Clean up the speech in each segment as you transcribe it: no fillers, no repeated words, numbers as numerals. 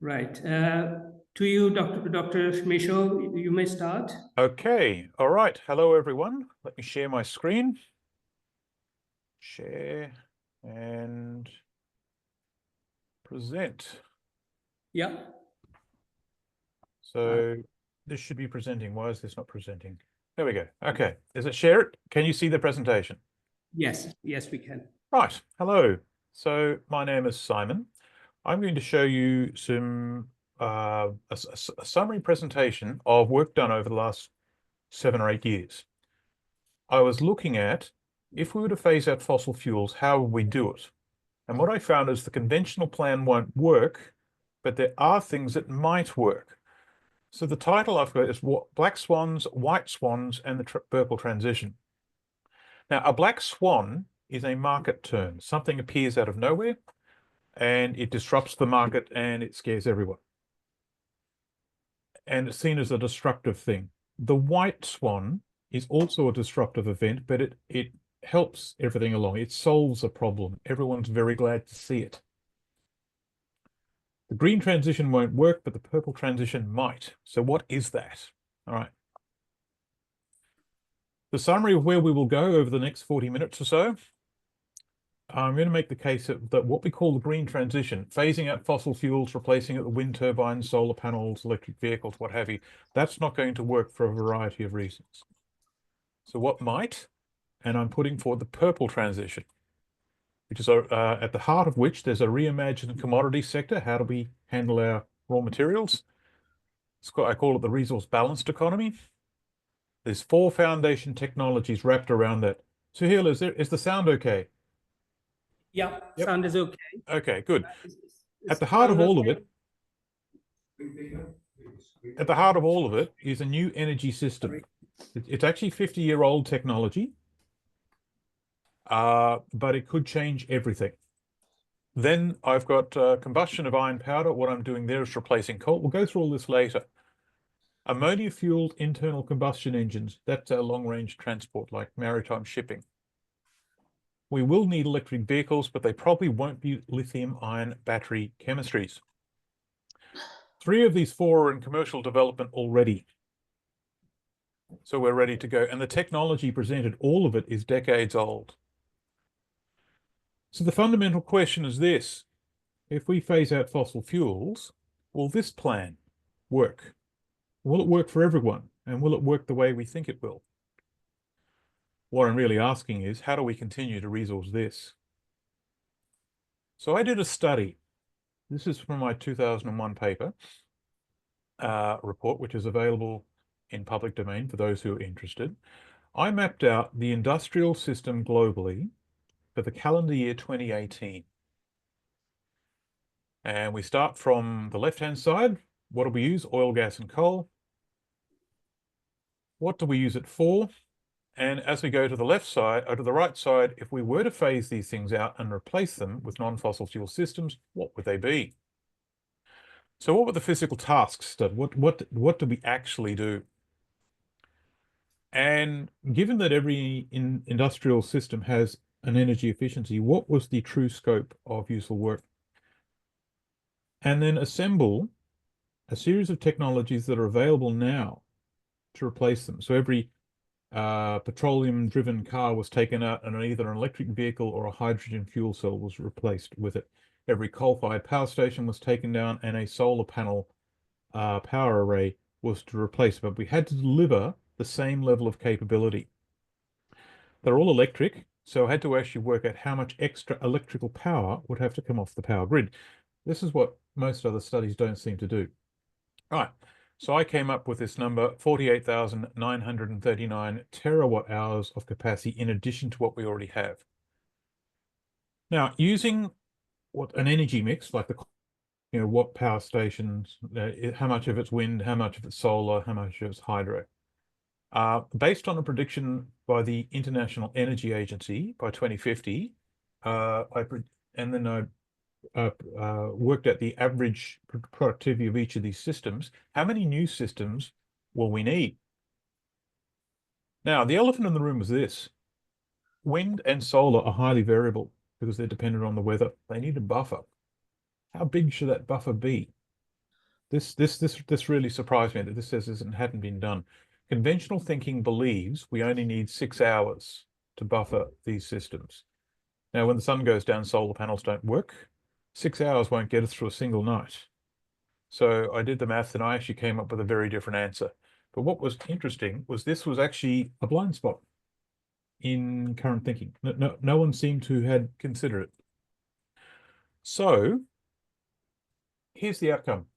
Right. To you, Dr. Michaux, you may start. Okay. All right. Hello, everyone. Let me share my screen. Share and present. Yeah. So this should be presenting. Why is this not presenting? There we go. Okay. Is it share it? Can you see the presentation? Yes. Yes, we can. Right. Hello. So my name is Simon. I'm going to show you some a summary presentation of work done over the last 7 or 8 years. I was looking at, if we were to phase out fossil fuels, how would we do it? And what I found is the conventional plan won't work, but there are things that might work. So the title I've got is Black Swans, White Swans, and the Purple Transition. Now, a black swan is a market term. Something appears out of nowhere, and it disrupts the market, and it scares everyone. And it's seen as a destructive thing. The white swan is also a disruptive event, but it helps everything along. It solves a problem. Everyone's very glad to see it. The green transition won't work, but the purple transition might. So what is that? All right. The summary of where we will go over the next 40 minutes or so. I'm going to make the case that what we call the green transition, phasing out fossil fuels, replacing it with wind turbines, solar panels, electric vehicles, what have you, that's not going to work for a variety of reasons. So what might? And I'm putting forward the purple transition, which is at the heart of which there's a reimagined commodity sector. How do we handle our raw materials? I call it the resource balanced economy. There's 4 foundation technologies wrapped around that. So here, is the sound okay? Yeah, Yep. Sound is okay. Okay, good. At the heart of all of it, is a new energy system. It's actually 50-year-old technology, but it could change everything. Then I've got combustion of iron powder. What I'm doing there is replacing coal. We'll go through all this later. Ammonia-fueled internal combustion engines. That's our long-range transport, like maritime shipping. We will need electric vehicles, but they probably won't be lithium-ion battery chemistries. 3 of these 4 are in commercial development already. So we're ready to go. And the technology presented, all of it is decades old. So the fundamental question is this: if we phase out fossil fuels, will this plan work? Will it work for everyone? And will it work the way we think it will? What I'm really asking is, how do we continue to resource this? So I did a study. This is from my 2001 paper report, which is available in public domain for those who are interested. I mapped out the industrial system globally for the calendar year 2018. And we start from the left-hand side. What do we use? Oil, gas, and coal. What do we use it for? And as we go to the left side, or to the right side, if we were to phase these things out and replace them with non-fossil fuel systems, what would they be? So what were the physical tasks? What do we actually do? And given that every industrial system has an energy efficiency, what was the true scope of useful work? And then assemble a series of technologies that are available now to replace them. So every petroleum-driven car was taken out, and either an electric vehicle or a hydrogen fuel cell was replaced with it. Every coal-fired power station was taken down, and a solar panel power array was to replace. But we had to deliver the same level of capability. They're all electric, so I had to actually work out how much extra electrical power would have to come off the power grid. This is what most other studies don't seem to do. All right. So I came up with this number, 48,939 terawatt hours of capacity in addition to what we already have. Now, using an energy mix, like what power stations, how much of it's wind, how much of it's solar, how much of it's hydro. Based on a prediction by the International Energy Agency by 2050, and then I worked at the average productivity of each of these systems. How many new systems will we need? Now, the elephant in the room is this. Wind and solar are highly variable because they're dependent on the weather. They need a buffer. How big should that buffer be? This really surprised me that this says this hadn't been done. Conventional thinking believes we only need 6 hours to buffer these systems. Now, when the sun goes down, solar panels don't work. 6 hours won't get us through a single night. So I did the maths and I actually came up with a very different answer. But what was interesting was this was actually a blind spot in current thinking. No one seemed to had considered it. So here's the outcome.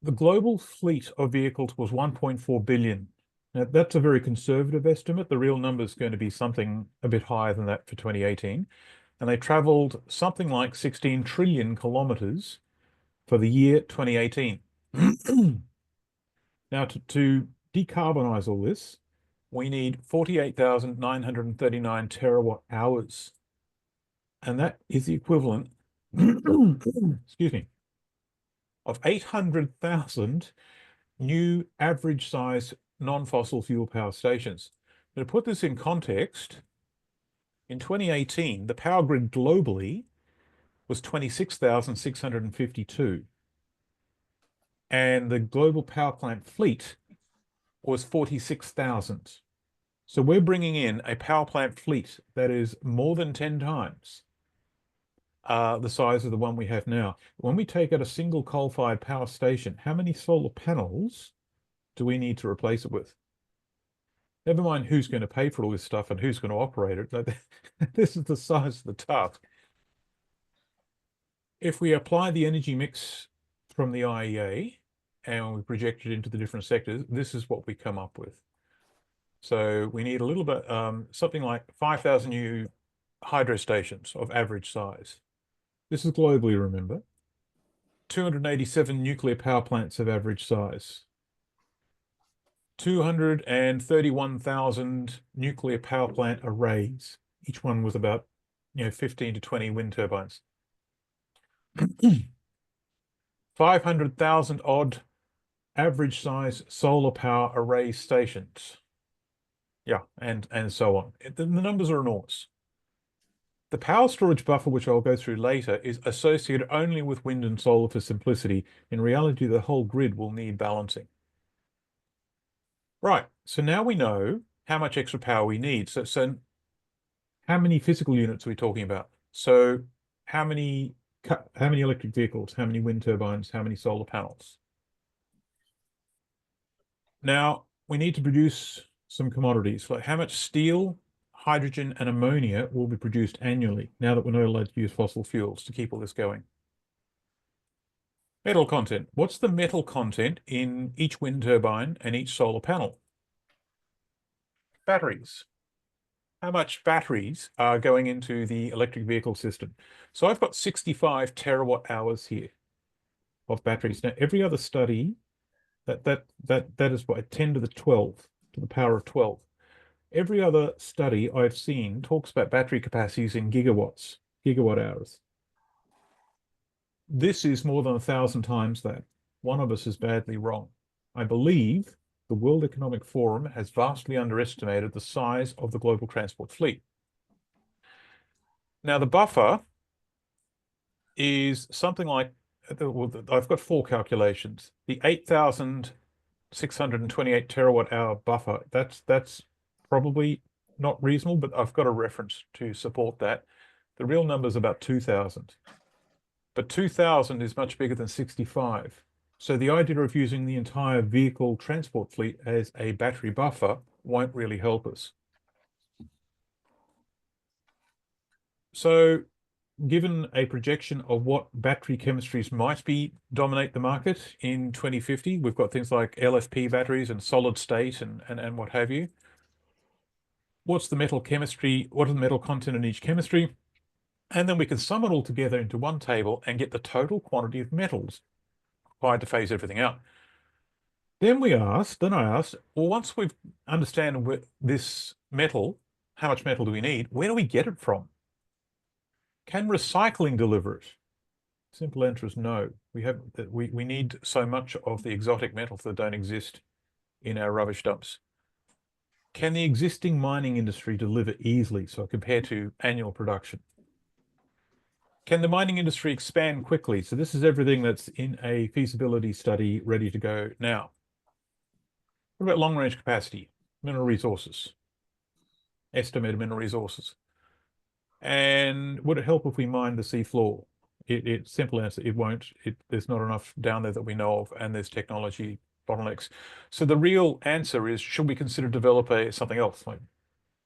The global fleet of vehicles was 1.4 billion. Now, that's a very conservative estimate. The real number is going to be something a bit higher than that for 2018. And they traveled something like 16 trillion kilometers for the year 2018. Now, to decarbonize all this, we need 48,939 terawatt hours. And that is the equivalent, excuse me, of 800,000 new average size non-fossil fuel power stations. Now, to put this in context, in 2018, the power grid globally was 26,652. And the global power plant fleet was 46,000. So we're bringing in a power plant fleet that is more than 10 times the size of the one we have now. When we take out a single coal-fired power station, how many solar panels do we need to replace it with? Never mind who's going to pay for all this stuff and who's going to operate it. This is the size of the task. If we apply the energy mix from the IEA and we project it into the different sectors, this is what we come up with. So we need a little bit, something like 5,000 new hydro stations of average size. This is globally, remember. 287 nuclear power plants of average size. 231,000 nuclear power plant arrays. Each one was about, 15 to 20 wind turbines. 500,000 odd average size solar power array stations. Yeah, and so on. The numbers are enormous. The power storage buffer, which I'll go through later, is associated only with wind and solar for simplicity. In reality, the whole grid will need balancing. Right, so now we know how much extra power we need. So how many physical units are we talking about? So how many electric vehicles, how many wind turbines, how many solar panels? Now, we need to produce some commodities, like how much steel, hydrogen, and ammonia will be produced annually, now that we're not allowed to use fossil fuels to keep all this going. Metal content. What's the metal content in each wind turbine and each solar panel? Batteries. How much batteries are going into the electric vehicle system? So I've got 65 terawatt hours here of batteries. Now, every other study, that is what, 10 to the 12, to the power of 12. Every other study I've seen talks about battery capacities in gigawatts, gigawatt hours. This is more than 1,000 times that. One of us is badly wrong. I believe the World Economic Forum has vastly underestimated the size of the global transport fleet. Now, the buffer is something like, I've got 4 calculations. The 8,628 terawatt hour buffer, that's probably not reasonable, but I've got a reference to support that. The real number is about 2,000. But 2,000 is much bigger than 65. So the idea of using the entire vehicle transport fleet as a battery buffer won't really help us. So given a projection of what battery chemistries might dominate the market in 2050, we've got things like LFP batteries and solid state and what have you. What's the metal chemistry? What is the metal content in each chemistry? And then we can sum it all together into one table and get the total quantity of metals required to phase everything out. Then I asked, well, once we understand this metal, how much metal do we need? Where do we get it from? Can recycling deliver it? Simple answer is no. We need so much of the exotic metals that don't exist in our rubbish dumps. Can the existing mining industry deliver easily, so compared to annual production? Can the mining industry expand quickly? So this is everything that's in a feasibility study ready to go now. What about long-range capacity? Mineral resources, estimated mineral resources. And would it help if we mined the sea floor? Simple answer, it won't. There's not enough down there that we know of, and there's technology bottlenecks. So the real answer is, should we consider develop something else, like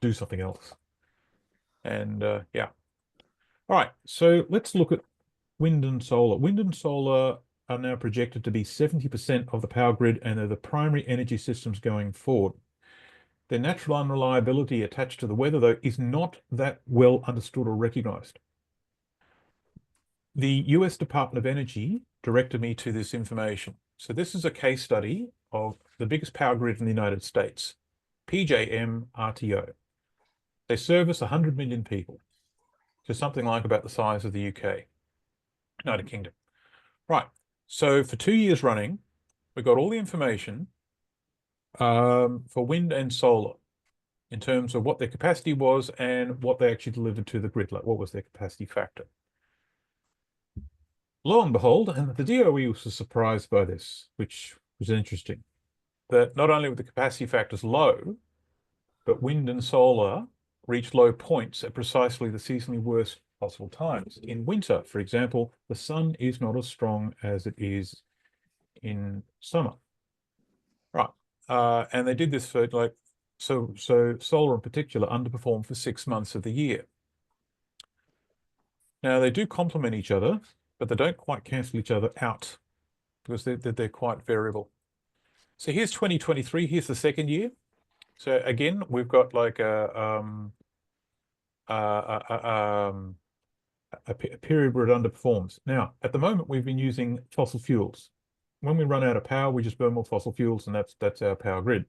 do something else? And yeah. All right, so let's look at wind and solar. Wind and solar are now projected to be 70% of the power grid, and they're the primary energy systems going forward. Their natural unreliability attached to the weather, though, is not that well understood or recognized. The US Department of Energy directed me to this information. So this is a case study of the biggest power grid in the United States, PJM RTO. They service 100 million people, so something like about the size of the UK, United Kingdom. Right, so for 2 years running, we got all the information for wind and solar in terms of what their capacity was and what they actually delivered to the grid, like what was their capacity factor. Lo and behold, and the DOE was surprised by this, which was interesting, that not only were the capacity factors low, but wind and solar reached low points at precisely the seasonally worst possible times. In winter, for example, the sun is not as strong as it is in summer. Right. And they did this for so solar in particular underperformed for 6 months of the year. Now they do complement each other, but they don't quite cancel each other out because they're quite variable. So here's 2023, here's the second year. So again, we've got like a period where it underperforms. Now, at the moment, we've been using fossil fuels. When we run out of power, we just burn more fossil fuels, and that's our power grid,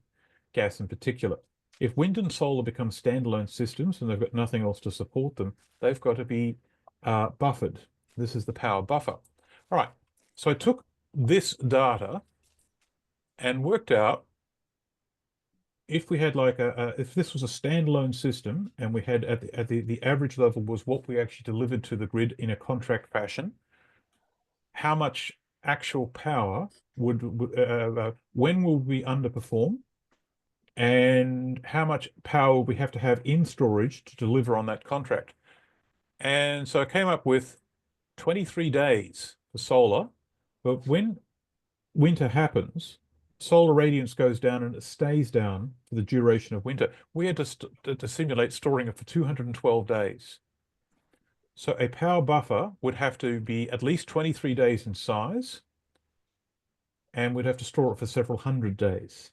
gas in particular. If wind and solar become standalone systems and they've got nothing else to support them, they've got to be buffered. This is the power buffer. All right, so I took this data and worked out if we had like if this was a standalone system and we had at the average level was what we actually delivered to the grid in a contract fashion, how much actual power when will we underperform, and how much power we have to have in storage to deliver on that contract. And so I came up with 23 days for solar, but when winter happens, solar radiance goes down and it stays down for the duration of winter. We had to simulate storing it for 212 days. So a power buffer would have to be at least 23 days in size, and we'd have to store it for several hundred days.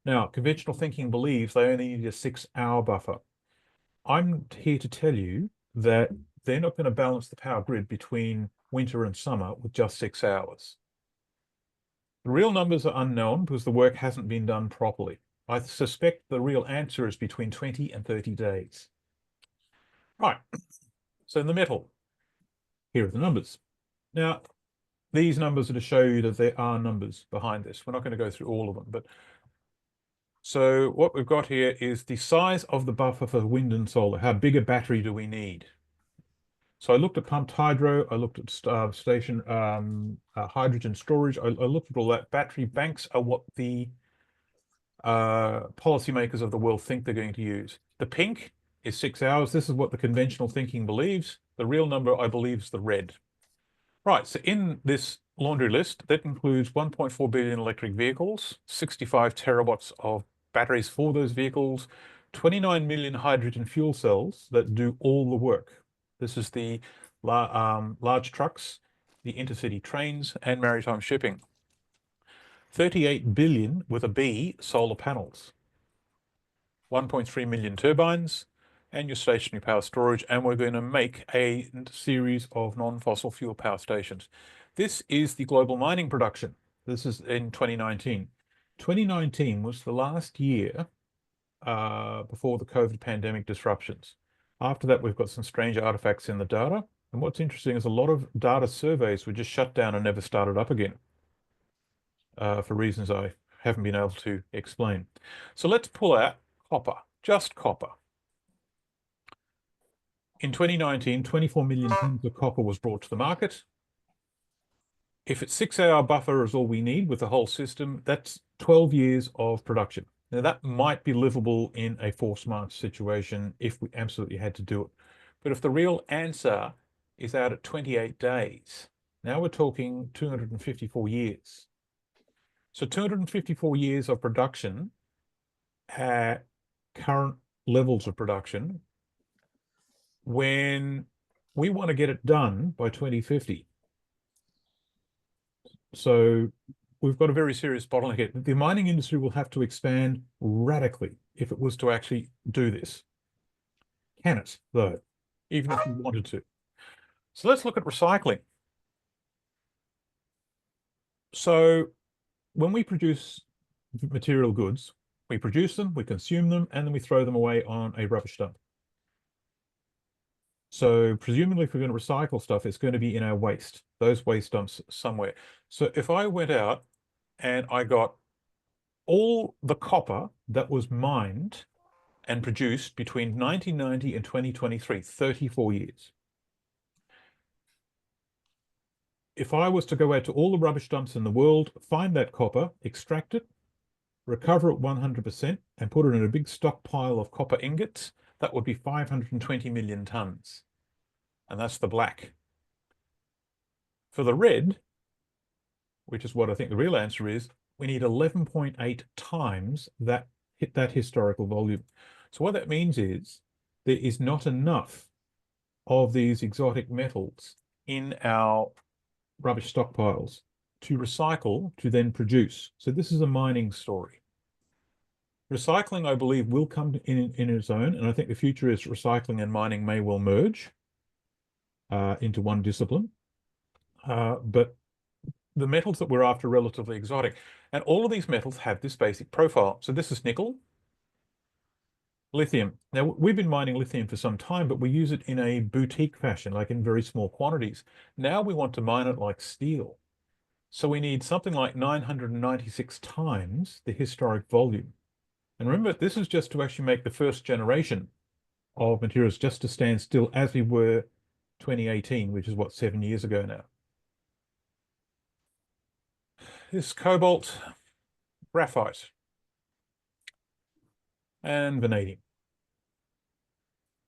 Now, conventional thinking believes they only need a 6-hour buffer. I'm here to tell you that they're not going to balance the power grid between winter and summer with just 6 hours. The real numbers are unknown because the work hasn't been done properly. I suspect the real answer is between 20 and 30 days. Right, so in the middle, here are the numbers. Now, these numbers are to show you that there are numbers behind this. We're not going to go through all of them, but so what we've got here is the size of the buffer for wind and solar. How big a battery do we need? So I looked at pumped hydro, I looked at station hydrogen storage, I looked at all that. Battery banks are what the policymakers of the world think they're going to use. The pink is 6 hours. This is what the conventional thinking believes. The real number, I believe, is the red. Right, so in this laundry list, that includes 1.4 billion electric vehicles, 65 terawatts of batteries for those vehicles, 29 million hydrogen fuel cells that do all the work. This is the large trucks, the intercity trains, and maritime shipping. 38 billion with a B solar panels, 1.3 million turbines, and your stationary power storage, and we're going to make a series of non-fossil fuel power stations. This is the global mining production. This is in 2019. 2019 was the last year before the COVID pandemic disruptions. After that, we've got some strange artifacts in the data. And what's interesting is a lot of data surveys were just shut down and never started up again for reasons I haven't been able to explain. So let's pull out copper, just copper. In 2019, 24 million tons of copper was brought to the market. If it's 6-hour buffer is all we need with the whole system, that's 12 years of production. Now that might be livable in a force march situation if we absolutely had to do it. But if the real answer is out at 28 days, now we're talking 254 years. So 254 years of production at current levels of production when we want to get it done by 2050. So we've got a very serious bottleneck. The mining industry will have to expand radically if it was to actually do this. Can it, though, even if we wanted to? So let's look at recycling. So when we produce material goods, we produce them, we consume them, and then we throw them away on a rubbish dump. So presumably if we're going to recycle stuff, it's going to be in our waste, those waste dumps somewhere. So if I went out and I got all the copper that was mined and produced between 1990 and 2023, 34 years. If I was to go out to all the rubbish dumps in the world, find that copper, extract it, recover it 100%, and put it in a big stockpile of copper ingots, that would be 520 million tons. And that's the black. For the red, which is what I think the real answer is, we need 11.8 times that historical volume. So what that means is there is not enough of these exotic metals in our rubbish stockpiles to recycle to then produce. So this is a mining story. Recycling, I believe, will come in its own, and I think the future is recycling and mining may well merge into one discipline. But the metals that we're after are relatively exotic. And all of these metals have this basic profile. So this is nickel, lithium. Now, we've been mining lithium for some time, but we use it in a boutique fashion, like in very small quantities. Now we want to mine it like steel. So we need something like 996 times the historic volume. And remember, this is just to actually make the first generation of materials just to stand still as we were 2018, which is what, 7 years ago now. This cobalt, graphite, and vanadium.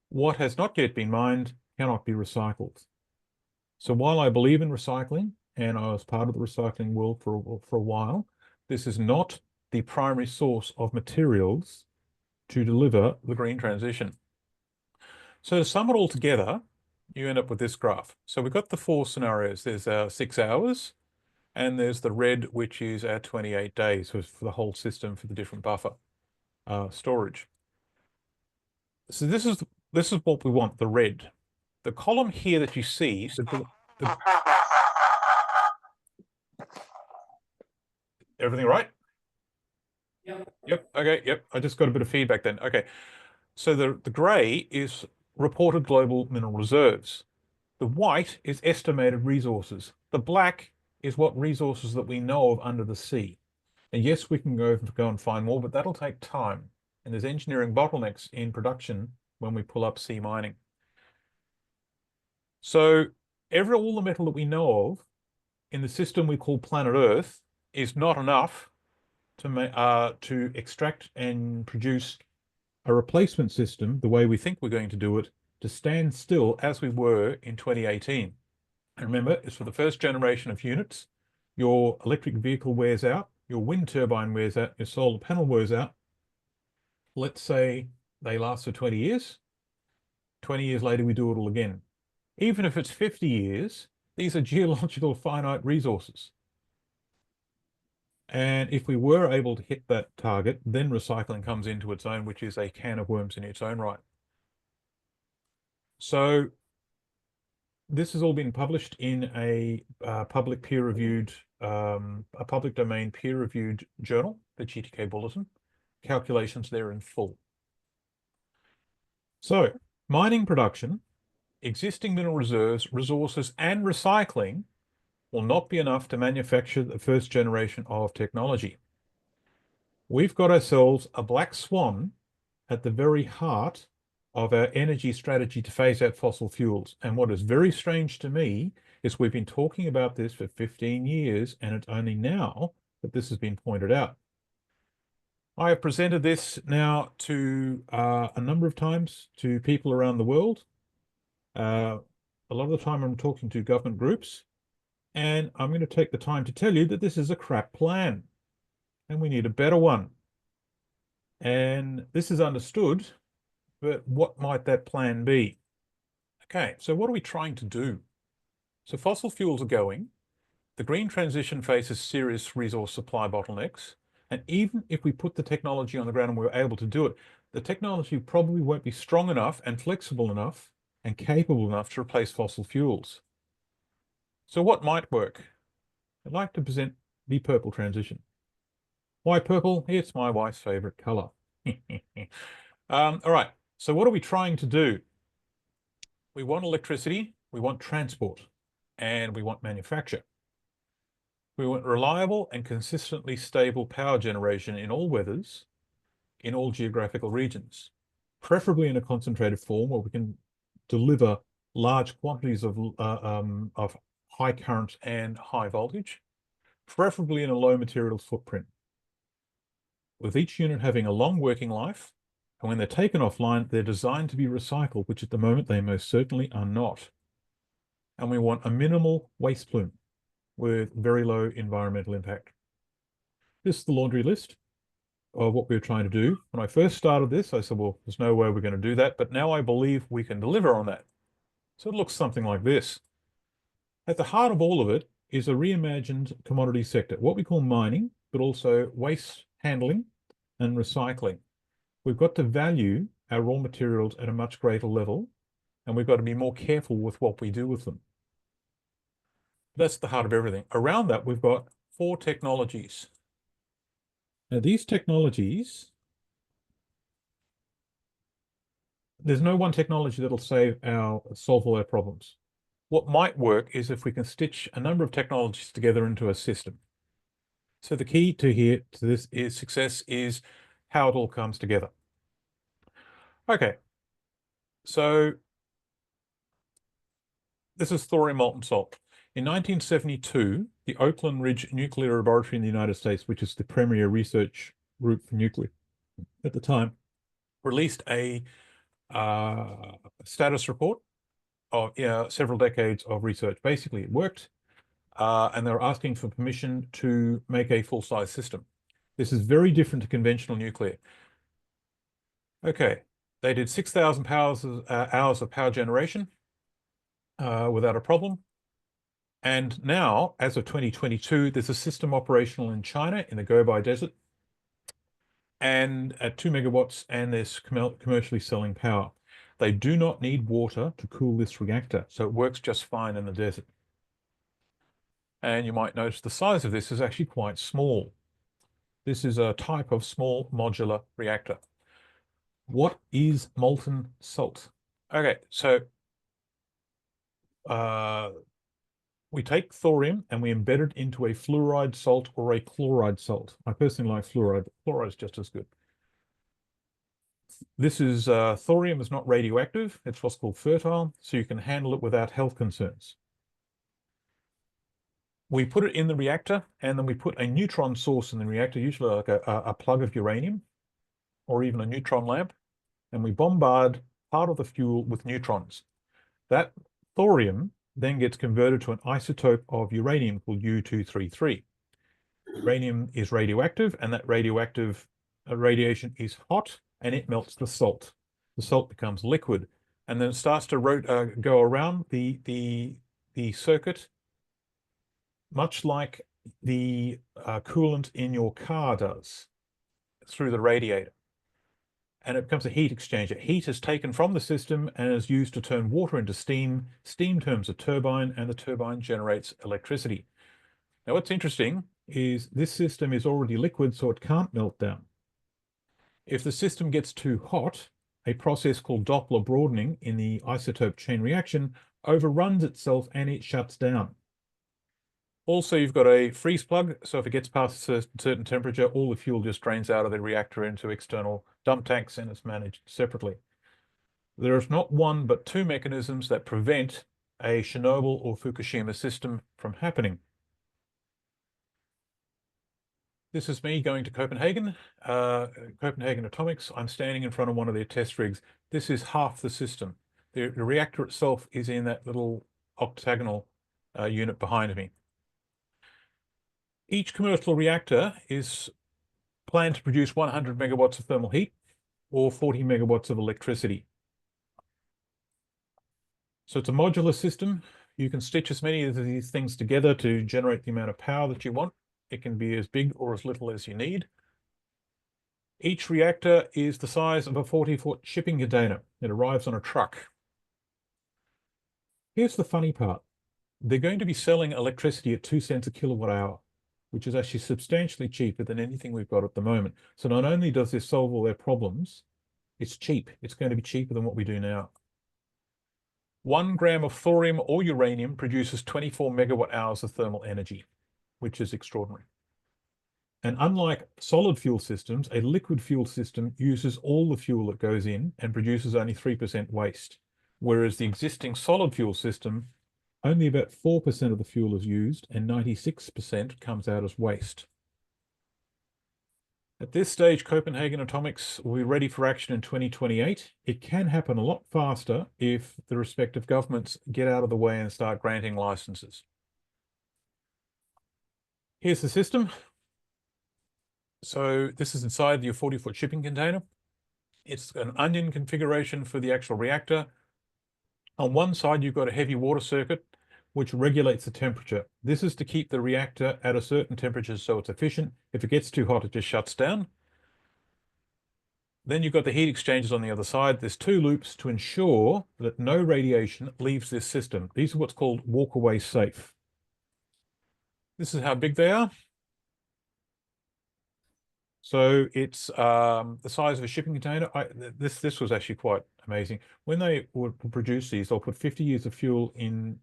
What has not yet been mined cannot be recycled. So while I believe in recycling, and I was part of the recycling world for a while, this is not the primary source of materials to deliver the green transition. So to sum it all together, you end up with this graph. So we've got the 4 scenarios. There's 6 hours, and there's the red, which is our 28 days for the whole system for the different buffer storage. So this is what we want, the red. The column here that you see, so everything right? Yep. Okay. Yep. I just got a bit of feedback then. Okay. So the gray is reported global mineral reserves. The white is estimated resources. The black is what resources that we know of under the sea. And yes, we can go and find more, but that'll take time. And there's engineering bottlenecks in production when we pull up sea mining. So all the metal that we know of in the system we call planet Earth is not enough to extract and produce a replacement system the way we think we're going to do it, to stand still as we were in 2018. And remember, it's for the first generation of units. Your electric vehicle wears out, your wind turbine wears out, your solar panel wears out. Let's say they last for 20 years. 20 years later, we do it all again. Even if it's 50 years, these are geological finite resources. And if we were able to hit that target, then recycling comes into its own, which is a can of worms in its own right. So this has all been published in a public peer-reviewed, a public domain peer-reviewed journal, the GTK Bulletin. Calculations there in full. So mining production, existing mineral reserves, resources, and recycling will not be enough to manufacture the first generation of technology. We've got ourselves a black swan at the very heart of our energy strategy to phase out fossil fuels. And what is very strange to me is we've been talking about this for 15 years, and it's only now that this has been pointed out. I have presented this now to a number of times to people around the world. A lot of the time I'm talking to government groups, and I'm going to take the time to tell you that this is a crap plan, and we need a better one. And this is understood, but what might that plan be? Okay, so what are we trying to do? So fossil fuels are going. The green transition faces serious resource supply bottlenecks. And even if we put the technology on the ground and we're able to do it, the technology probably won't be strong enough and flexible enough and capable enough to replace fossil fuels. So what might work? I'd like to present the purple transition. Why purple? It's my wife's favorite color. All right, so what are we trying to do? We want electricity, we want transport, and we want manufacture. We want reliable and consistently stable power generation in all weathers, in all geographical regions, preferably in a concentrated form where we can deliver large quantities of high current and high voltage, preferably in a low materials footprint. With each unit having a long working life, and when they're taken offline, they're designed to be recycled, which at the moment they most certainly are not. And we want a minimal waste plume with very low environmental impact. This is the laundry list of what we're trying to do. When I first started this, I said, well, there's no way we're going to do that, but now I believe we can deliver on that. So it looks something like this. At the heart of all of it is a reimagined commodity sector, what we call mining, but also waste handling and recycling. We've got to value our raw materials at a much greater level, and we've got to be more careful with what we do with them. That's the heart of everything. Around that, we've got 4 technologies. Now, these technologies, there's no one technology that'll solve all our problems. What might work is if we can stitch a number of technologies together into a system. So the key to this is success is how it all comes together. Okay, so this is thorium molten salt. In 1972, the Oakland Ridge Nuclear Laboratory in the United States, which is the premier research group for nuclear at the time, released a status report of several decades of research. Basically, it worked, and they were asking for permission to make a full-size system. This is very different to conventional nuclear. Okay, they did 6,000 hours of power generation without a problem. And now, as of 2022, there's a system operational in China in the Gobi Desert and at 2 megawatts, and they're commercially selling power. They do not need water to cool this reactor, so it works just fine in the desert. And you might notice the size of this is actually quite small. This is a type of small modular reactor. What is molten salt? Okay, so we take thorium and we embed it into a fluoride salt or a chloride salt. I personally like fluoride, but fluoride is just as good. This is thorium is not radioactive. It's what's called fertile, so you can handle it without health concerns. We put it in the reactor, and then we put a neutron source in the reactor, usually like a plug of uranium or even a neutron lamp, and we bombard part of the fuel with neutrons. That thorium then gets converted to an isotope of uranium called U-233. Uranium is radioactive, and that radioactive radiation is hot, and it melts the salt. The salt becomes liquid, and then it starts to go around the circuit, much like the coolant in your car does through the radiator. And it becomes a heat exchanger. Heat is taken from the system and is used to turn water into steam. Steam turns a turbine, and the turbine generates electricity. Now, what's interesting is this system is already liquid, so it can't melt down. If the system gets too hot, a process called Doppler broadening in the isotope chain reaction overruns itself and it shuts down. Also, you've got a freeze plug, so if it gets past a certain temperature, all the fuel just drains out of the reactor into external dump tanks and it's managed separately. There is not one but two mechanisms that prevent a Chernobyl or Fukushima system from happening. This is me going to Copenhagen, Copenhagen Atomics. I'm standing in front of one of their test rigs. This is half the system. The reactor itself is in that little octagonal unit behind me. Each commercial reactor is planned to produce 100 megawatts of thermal heat or 40 megawatts of electricity. So it's a modular system. You can stitch as many of these things together to generate the amount of power that you want. It can be as big or as little as you need. Each reactor is the size of a 40-foot shipping container. It arrives on a truck. Here's the funny part. They're going to be selling electricity at 2 cents a kilowatt hour, which is actually substantially cheaper than anything we've got at the moment. So not only does this solve all their problems, it's cheap. It's going to be cheaper than what we do now. 1 gram of thorium or uranium produces 24 megawatt hours of thermal energy, which is extraordinary. And unlike solid fuel systems, a liquid fuel system uses all the fuel that goes in and produces only 3% waste, whereas the existing solid fuel system, only about 4% of the fuel is used and 96% comes out as waste. At this stage, Copenhagen Atomics will be ready for action in 2028. It can happen a lot faster if the respective governments get out of the way and start granting licenses. Here's the system. So this is inside your 40-foot shipping container. It's an onion configuration for the actual reactor. On one side, you've got a heavy water circuit, which regulates the temperature. This is to keep the reactor at a certain temperature so it's efficient. If it gets too hot, it just shuts down. Then you've got the heat exchangers on the other side. There's 2 loops to ensure that no radiation leaves this system. These are what's called walk-away safe. This is how big they are. So it's the size of a shipping container. This was actually quite amazing. When they would produce these, they'll put 50 years of fuel in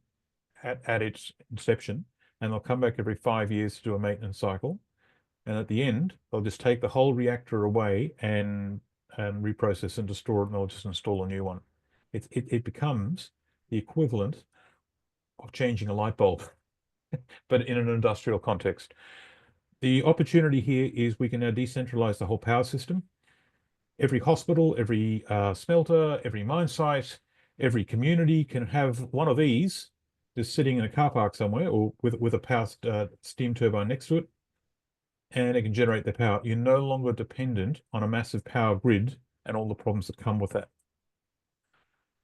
at its inception, and they'll come back every 5 years to do a maintenance cycle. And at the end, they'll just take the whole reactor away and reprocess and store it, and they'll just install a new one. It becomes the equivalent of changing a light bulb, but in an industrial context. The opportunity here is we can now decentralize the whole power system. Every hospital, every smelter, every mine site, every community can have one of these just sitting in a car park somewhere, or with a power steam turbine next to it, and it can generate the power. You're no longer dependent on a massive power grid and all the problems that come with that.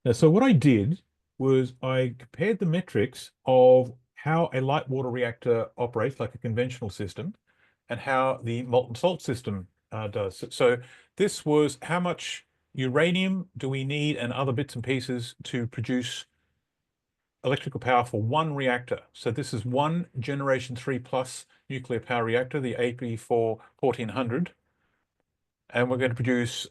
Now, so what I did was I compared the metrics of how a light water reactor operates, like a conventional system, and how the molten salt system does. So this was how much uranium do we need and other bits and pieces to produce electrical power for one reactor. So this is one generation 3+ nuclear power reactor, the AP4 1400. And we're going to produce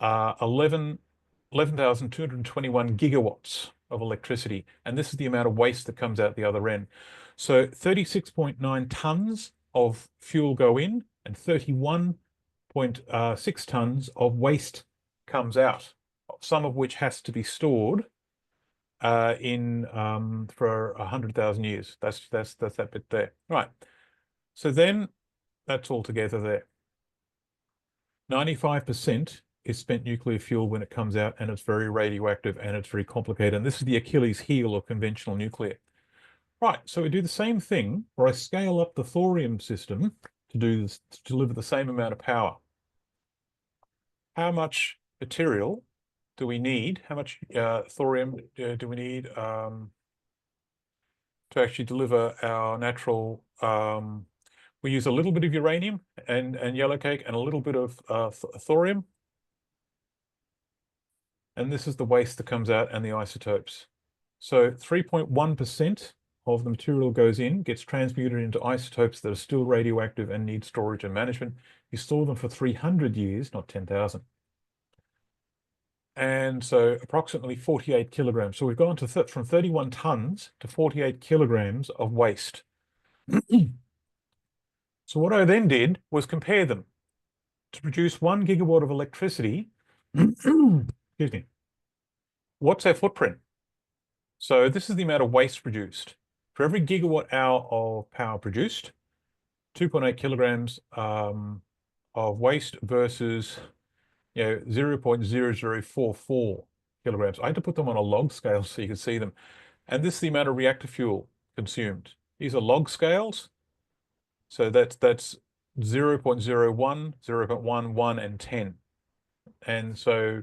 11,221 gigawatts of electricity. And this is the amount of waste that comes out the other end. So 36.9 tons of fuel go in and 31.6 tons of waste comes out, some of which has to be stored for 100,000 years. That's that bit there. Right. So then that's all together there. 95% is spent nuclear fuel when it comes out, and it's very radioactive and it's very complicated. And this is the Achilles heel of conventional nuclear. Right, so we do the same thing where I scale up the thorium system to do this, to deliver the same amount of power. How much material do we need? How much thorium do we need to actually deliver our natural? We use a little bit of uranium and yellow cake and a little bit of thorium. And this is the waste that comes out and the isotopes. So 3.1% of the material goes in, gets transmuted into isotopes that are still radioactive and need storage and management. You store them for 300 years, not 10,000. And so approximately 48 kilograms. So we've gone to from 31 tons to 48 kilograms of waste. So what I then did was compare them. To produce 1 gigawatt of electricity, excuse me, what's our footprint? So this is the amount of waste produced. For every gigawatt hour of power produced, 2.8 kilograms of waste versus 0.0044 kilograms. I had to put them on a log scale so you can see them. And this is the amount of reactor fuel consumed. These are log scales. So that's 0.01, 0.11, and 10. And so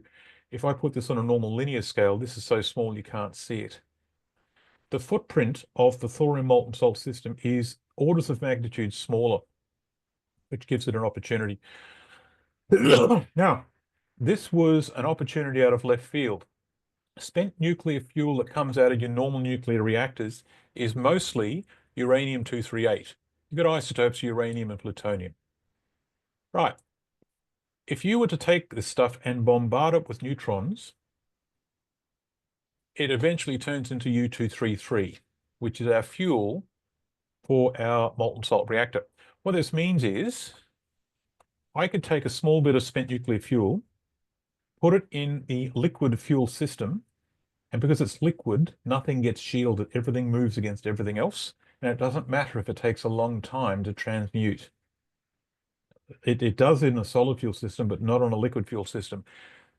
if I put this on a normal linear scale, this is so small you can't see it. The footprint of the thorium molten salt system is orders of magnitude smaller, which gives it an opportunity. Now, this was an opportunity out of left field. Spent nuclear fuel that comes out of your normal nuclear reactors is mostly uranium-238. You've got isotopes of uranium and plutonium. Right. If you were to take this stuff and bombard it with neutrons, it eventually turns into U-233, which is our fuel for our molten salt reactor. What this means is I could take a small bit of spent nuclear fuel, put it in the liquid fuel system, and because it's liquid, nothing gets shielded. Everything moves against everything else, and it doesn't matter if it takes a long time to transmute. It does in a solid fuel system, but not on a liquid fuel system.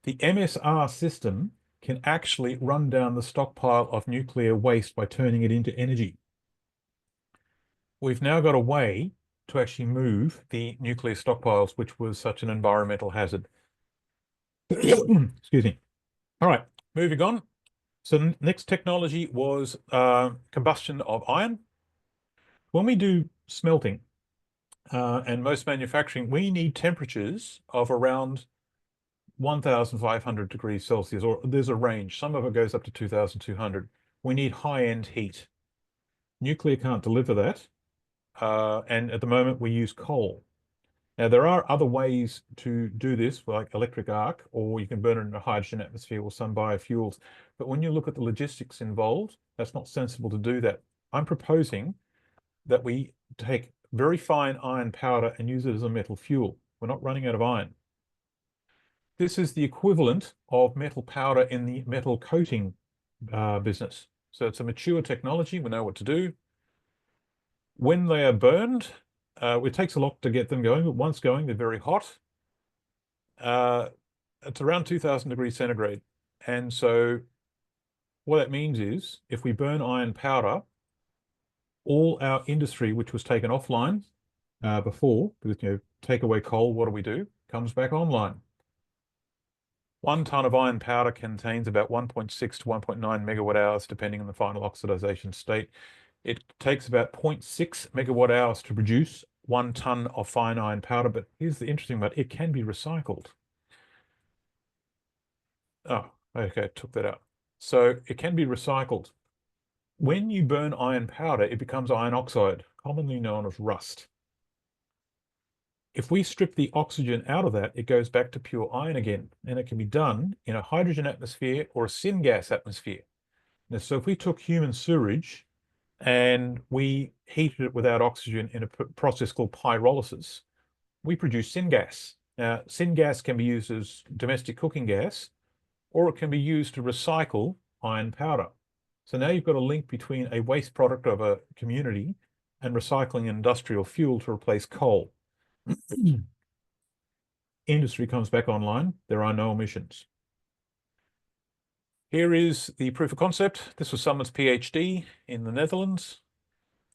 The MSR system can actually run down the stockpile of nuclear waste by turning it into energy. We've now got a way to actually move the nuclear stockpiles, which was such an environmental hazard. Excuse me. All right, moving on. So the next technology was combustion of iron. When we do smelting and most manufacturing, we need temperatures of around 1,500 degrees Celsius, or there's a range. Some of it goes up to 2,200. We need high-end heat. Nuclear can't deliver that. And at the moment, we use coal. Now, there are other ways to do this, like electric arc, or you can burn it in a hydrogen atmosphere or some biofuels. But when you look at the logistics involved, that's not sensible to do that. I'm proposing that we take very fine iron powder and use it as a metal fuel. We're not running out of iron. This is the equivalent of metal powder in the metal coating business. So it's a mature technology. We know what to do. When they are burned, it takes a lot to get them going, but once going, they're very hot. It's around 2,000 degrees centigrade. And so what that means is if we burn iron powder, all our industry, which was taken offline before, because take away coal, what do? Comes back online. 1 ton of iron powder contains about 1.6 to 1.9 megawatt hours, depending on the final oxidization state. It takes about 0.6 megawatt hours to produce 1 ton of fine iron powder, but here's the interesting part, it can be recycled. Oh, okay, took that out. So it can be recycled. When you burn iron powder, it becomes iron oxide, commonly known as rust. If we strip the oxygen out of that, it goes back to pure iron again, and it can be done in a hydrogen atmosphere or a syngas atmosphere. Now, so if we took human sewage and we heated it without oxygen in a process called pyrolysis, we produce syngas. Now, syngas can be used as domestic cooking gas, or it can be used to recycle iron powder. So now you've got a link between a waste product of a community and recycling industrial fuel to replace coal. Industry comes back online, there are no emissions. Here is the proof of concept. This was someone's PhD in the Netherlands,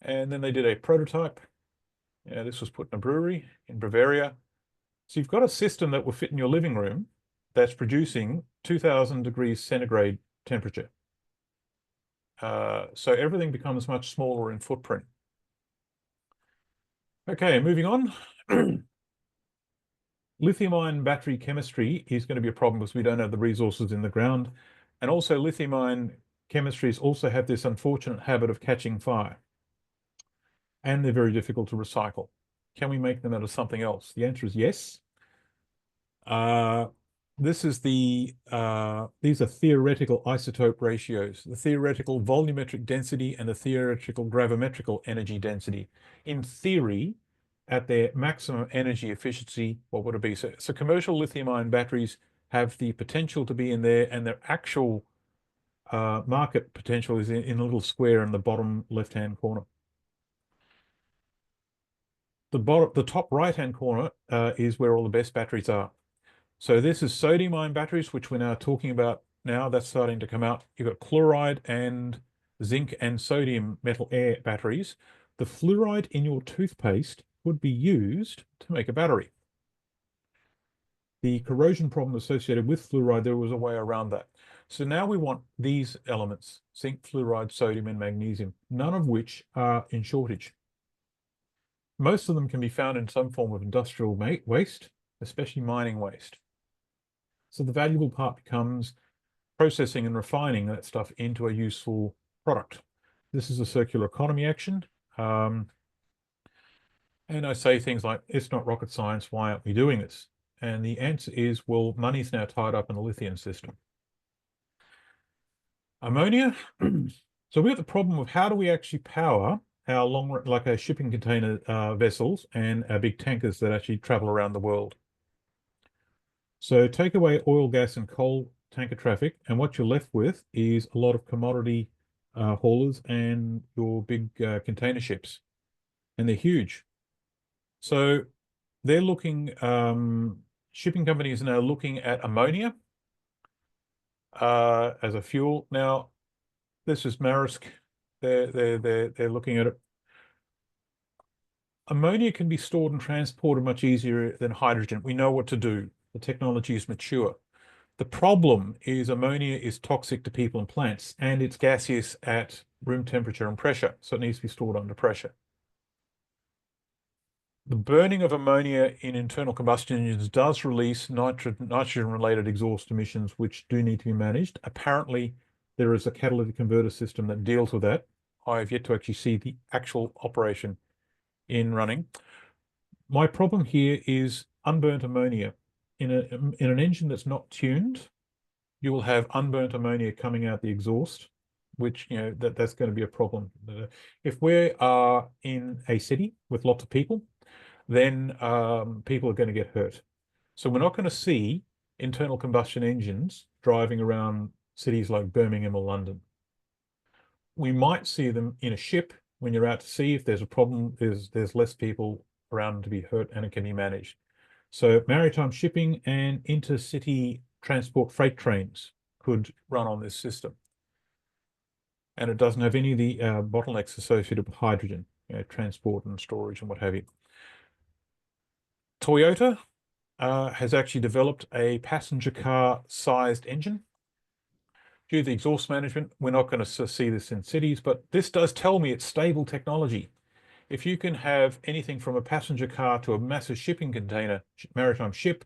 and then they did a prototype. This was put in a brewery in Bavaria. So you've got a system that will fit in your living room that's producing 2,000 degrees centigrade temperature. So everything becomes much smaller in footprint. Okay, moving on. Lithium-ion battery chemistry is going to be a problem because we don't have the resources in the ground. And also lithium-ion chemistries also have this unfortunate habit of catching fire. And they're very difficult to recycle. Can we make them out of something else? The answer is yes. This is these are theoretical isotope ratios, the theoretical volumetric density and the theoretical gravimetrical energy density. In theory, at their maximum energy efficiency, what would it be? So commercial lithium-ion batteries have the potential to be in there, and their actual market potential is in a little square in the bottom left-hand corner. The top right-hand corner is where all the best batteries are. So this is sodium-ion batteries, which we're now talking about now. That's starting to come out. You've got chloride and zinc and sodium metal air batteries. The fluoride in your toothpaste could be used to make a battery. The corrosion problem associated with fluoride, there was a way around that. So now we want these elements, zinc, fluoride, sodium, and magnesium, none of which are in shortage. Most of them can be found in some form of industrial waste, especially mining waste. So the valuable part becomes processing and refining that stuff into a useful product. This is a circular economy action. And I say things like, it's not rocket science, why aren't we doing this? And the answer is, well, money's now tied up in the lithium system. Ammonia. So we have the problem of how do we actually power our like our shipping container vessels and our big tankers that actually travel around the world. So take away oil, gas, and coal tanker traffic, and what you're left with is a lot of commodity haulers and your big container ships, and they're huge. So they're looking, shipping companies are now looking at ammonia as a fuel. Now, this is Maersk. They're looking at it. Ammonia can be stored and transported much easier than hydrogen. We know what to do. The technology is mature. The problem is ammonia is toxic to people and plants, and it's gaseous at room temperature and pressure, so it needs to be stored under pressure. The burning of ammonia in internal combustion engines does release nitrogen-related exhaust emissions, which do need to be managed. Apparently, there is a catalytic converter system that deals with that. I have yet to actually see the actual operation in running. My problem here is unburnt ammonia. In an engine that's not tuned, you will have unburnt ammonia coming out the exhaust, which, you know, that's going to be a problem. If we are in a city with lots of people, then people are going to get hurt. So we're not going to see internal combustion engines driving around cities like Birmingham or London. We might see them in a ship when you're out to sea. If there's a problem, there's less people around to be hurt, and it can be managed. So maritime shipping and intercity transport freight trains could run on this system. And it doesn't have any of the bottlenecks associated with hydrogen, you know, transport and storage and what have you. Toyota has actually developed a passenger car sized engine. Due to the exhaust management, we're not going to see this in cities, but this does tell me it's stable technology. If you can have anything from a passenger car to a massive shipping container, maritime ship,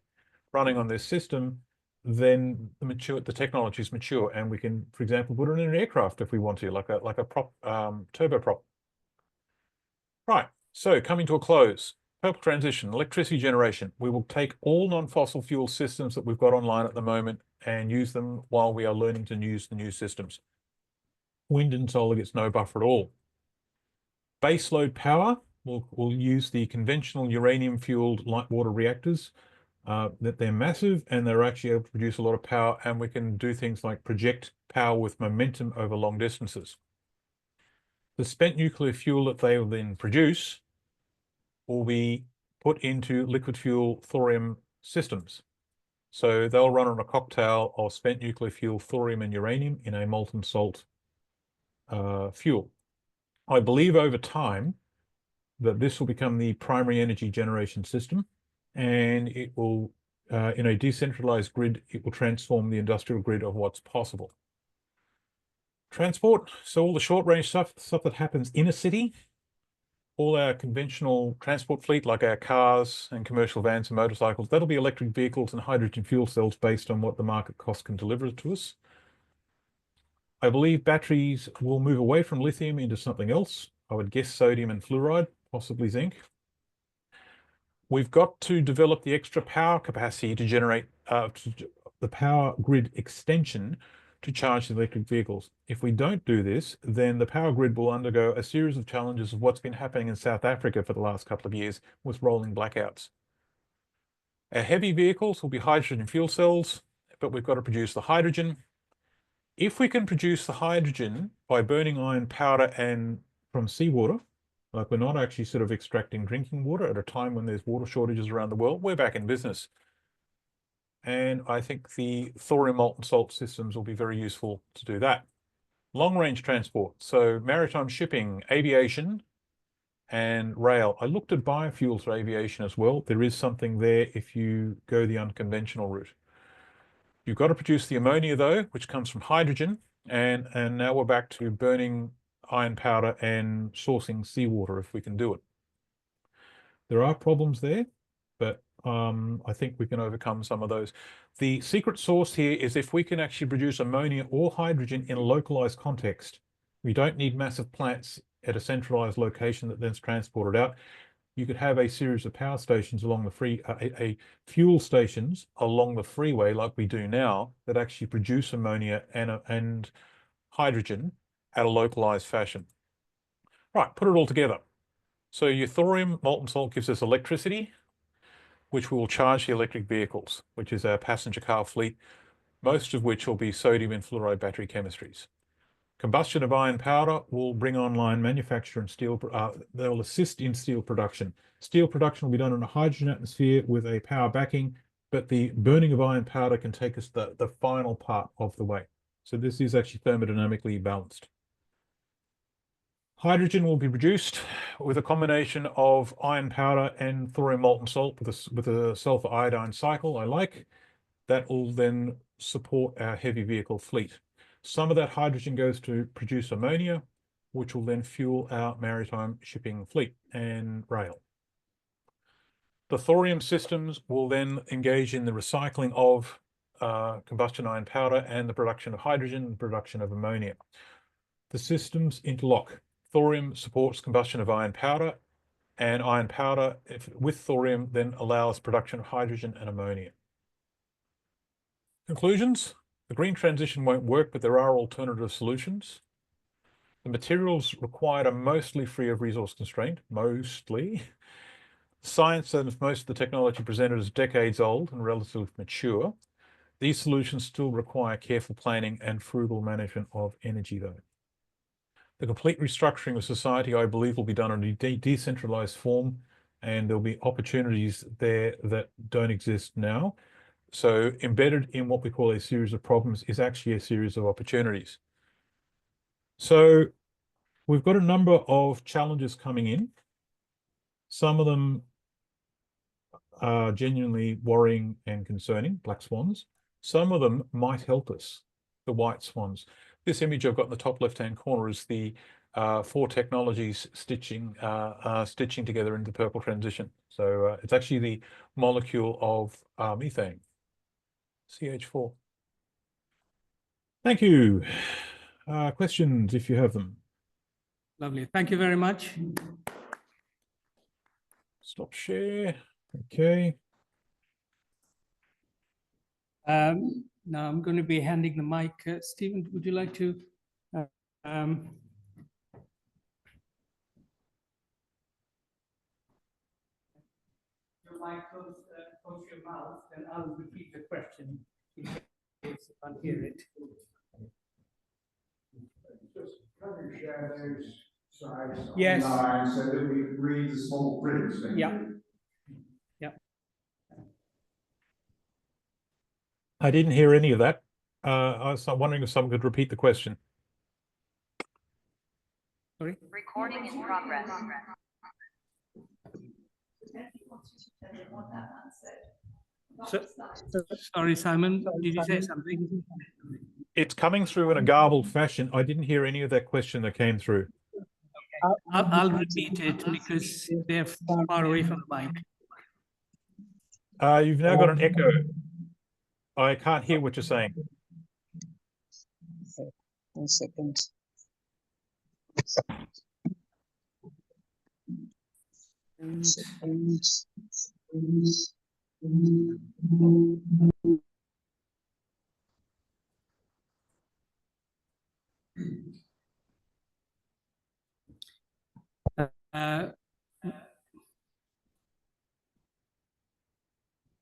running on this system, then the technology is mature, and we can, for example, put it in an aircraft if we want to, like a prop, turboprop. Right. So coming to a close. Purple transition, electricity generation. We will take all non-fossil fuel systems that we've got online at the moment and use them while we are learning to use the new systems. Wind and solar gets no buffer at all. Baseload power, we'll use the conventional uranium-fueled light water reactors. That they're massive and they're actually able to produce a lot of power, and we can do things like project power with momentum over long distances. The spent nuclear fuel that they will then produce will be put into liquid fuel thorium systems. So they'll run on a cocktail of spent nuclear fuel, thorium and uranium in a molten salt fuel. I believe over time that this will become the primary energy generation system, and it will, in a decentralized grid, it will transform the industrial grid of what's possible. Transport, so all the short range stuff that happens in a city, all our conventional transport fleet, like our cars and commercial vans and motorcycles, that'll be electric vehicles and hydrogen fuel cells based on what the market cost can deliver to us. I believe batteries will move away from lithium into something else. I would guess sodium and fluoride, possibly zinc. We've got to develop the extra power capacity to generate the power grid extension to charge the electric vehicles. If we don't do this, then the power grid will undergo a series of challenges of what's been happening in South Africa for the last couple of years with rolling blackouts. Our heavy vehicles will be hydrogen fuel cells, but we've got to produce the hydrogen. If we can produce the hydrogen by burning iron powder and from seawater, like we're not actually sort of extracting drinking water at a time when there's water shortages around the world, we're back in business. And I think the thorium molten salt systems will be very useful to do that. Long-range transport, so maritime shipping, aviation, and rail. I looked at biofuels for aviation as well. There is something there if you go the unconventional route. You've got to produce the ammonia though, which comes from hydrogen, and now we're back to burning iron powder and sourcing seawater if we can do it. There are problems there, but I think we can overcome some of those. The secret sauce here is if we can actually produce ammonia or hydrogen in a localized context. We don't need massive plants at a centralized location that then's transported out. You could have a series of power stations along the fuel stations along the freeway like we do now that actually produce ammonia and hydrogen at a localized fashion. Right, put it all together. So your thorium molten salt gives us electricity, which we will charge the electric vehicles, which is our passenger car fleet, most of which will be sodium and fluoride battery chemistries. Combustion of iron powder will bring online manufacture and steel. They'll assist in steel production. Steel production will be done in a hydrogen atmosphere with a power backing, but the burning of iron powder can take us the final part of the way. So this is actually thermodynamically balanced. Hydrogen will be produced with a combination of iron powder and thorium molten salt with a sulfur iodine cycle I like. That will then support our heavy vehicle fleet. Some of that hydrogen goes to produce ammonia, which will then fuel our maritime shipping fleet and rail. The thorium systems will then engage in the recycling of combustion iron powder and the production of hydrogen and production of ammonia. The systems interlock. Thorium supports combustion of iron powder, and iron powder with thorium then allows production of hydrogen and ammonia. Conclusions: the green transition won't work, but there are alternative solutions. The materials required are mostly free of resource constraint, mostly. Science and most of the technology presented is decades old and relatively mature. These solutions still require careful planning and frugal management of energy though. The complete restructuring of society, I believe, will be done in a decentralized form, and there'll be opportunities there that don't exist now. So embedded in what we call a series of problems is actually a series of opportunities. So we've got a number of challenges coming in. Some of them are genuinely worrying and concerning, black swans. Some of them might help us, the white swans. This image I've got in the top left-hand corner is the 4 technologies stitching together into purple transition. So it's actually the molecule of methane. CH4. Thank you. Questions, if you have them. Lovely. Thank you very much. Stop share. Okay. Now I'm going to be handing the mic. Stephen, would you like to? Your mic close to your mouth, then I'll repeat the question in case you can't hear it. Just can you share those slides Yes. online so that we read the small print? Yeah. Yeah. I didn't hear any of that. I was wondering if someone could repeat the question. Sorry. Recording in progress. Sorry, Simon, did you say something? It's coming through in a garbled fashion. I didn't hear any of that question that came through. I'll repeat it because they're far away from the mic. You've now got an echo. I can't hear what you're saying. 1 second.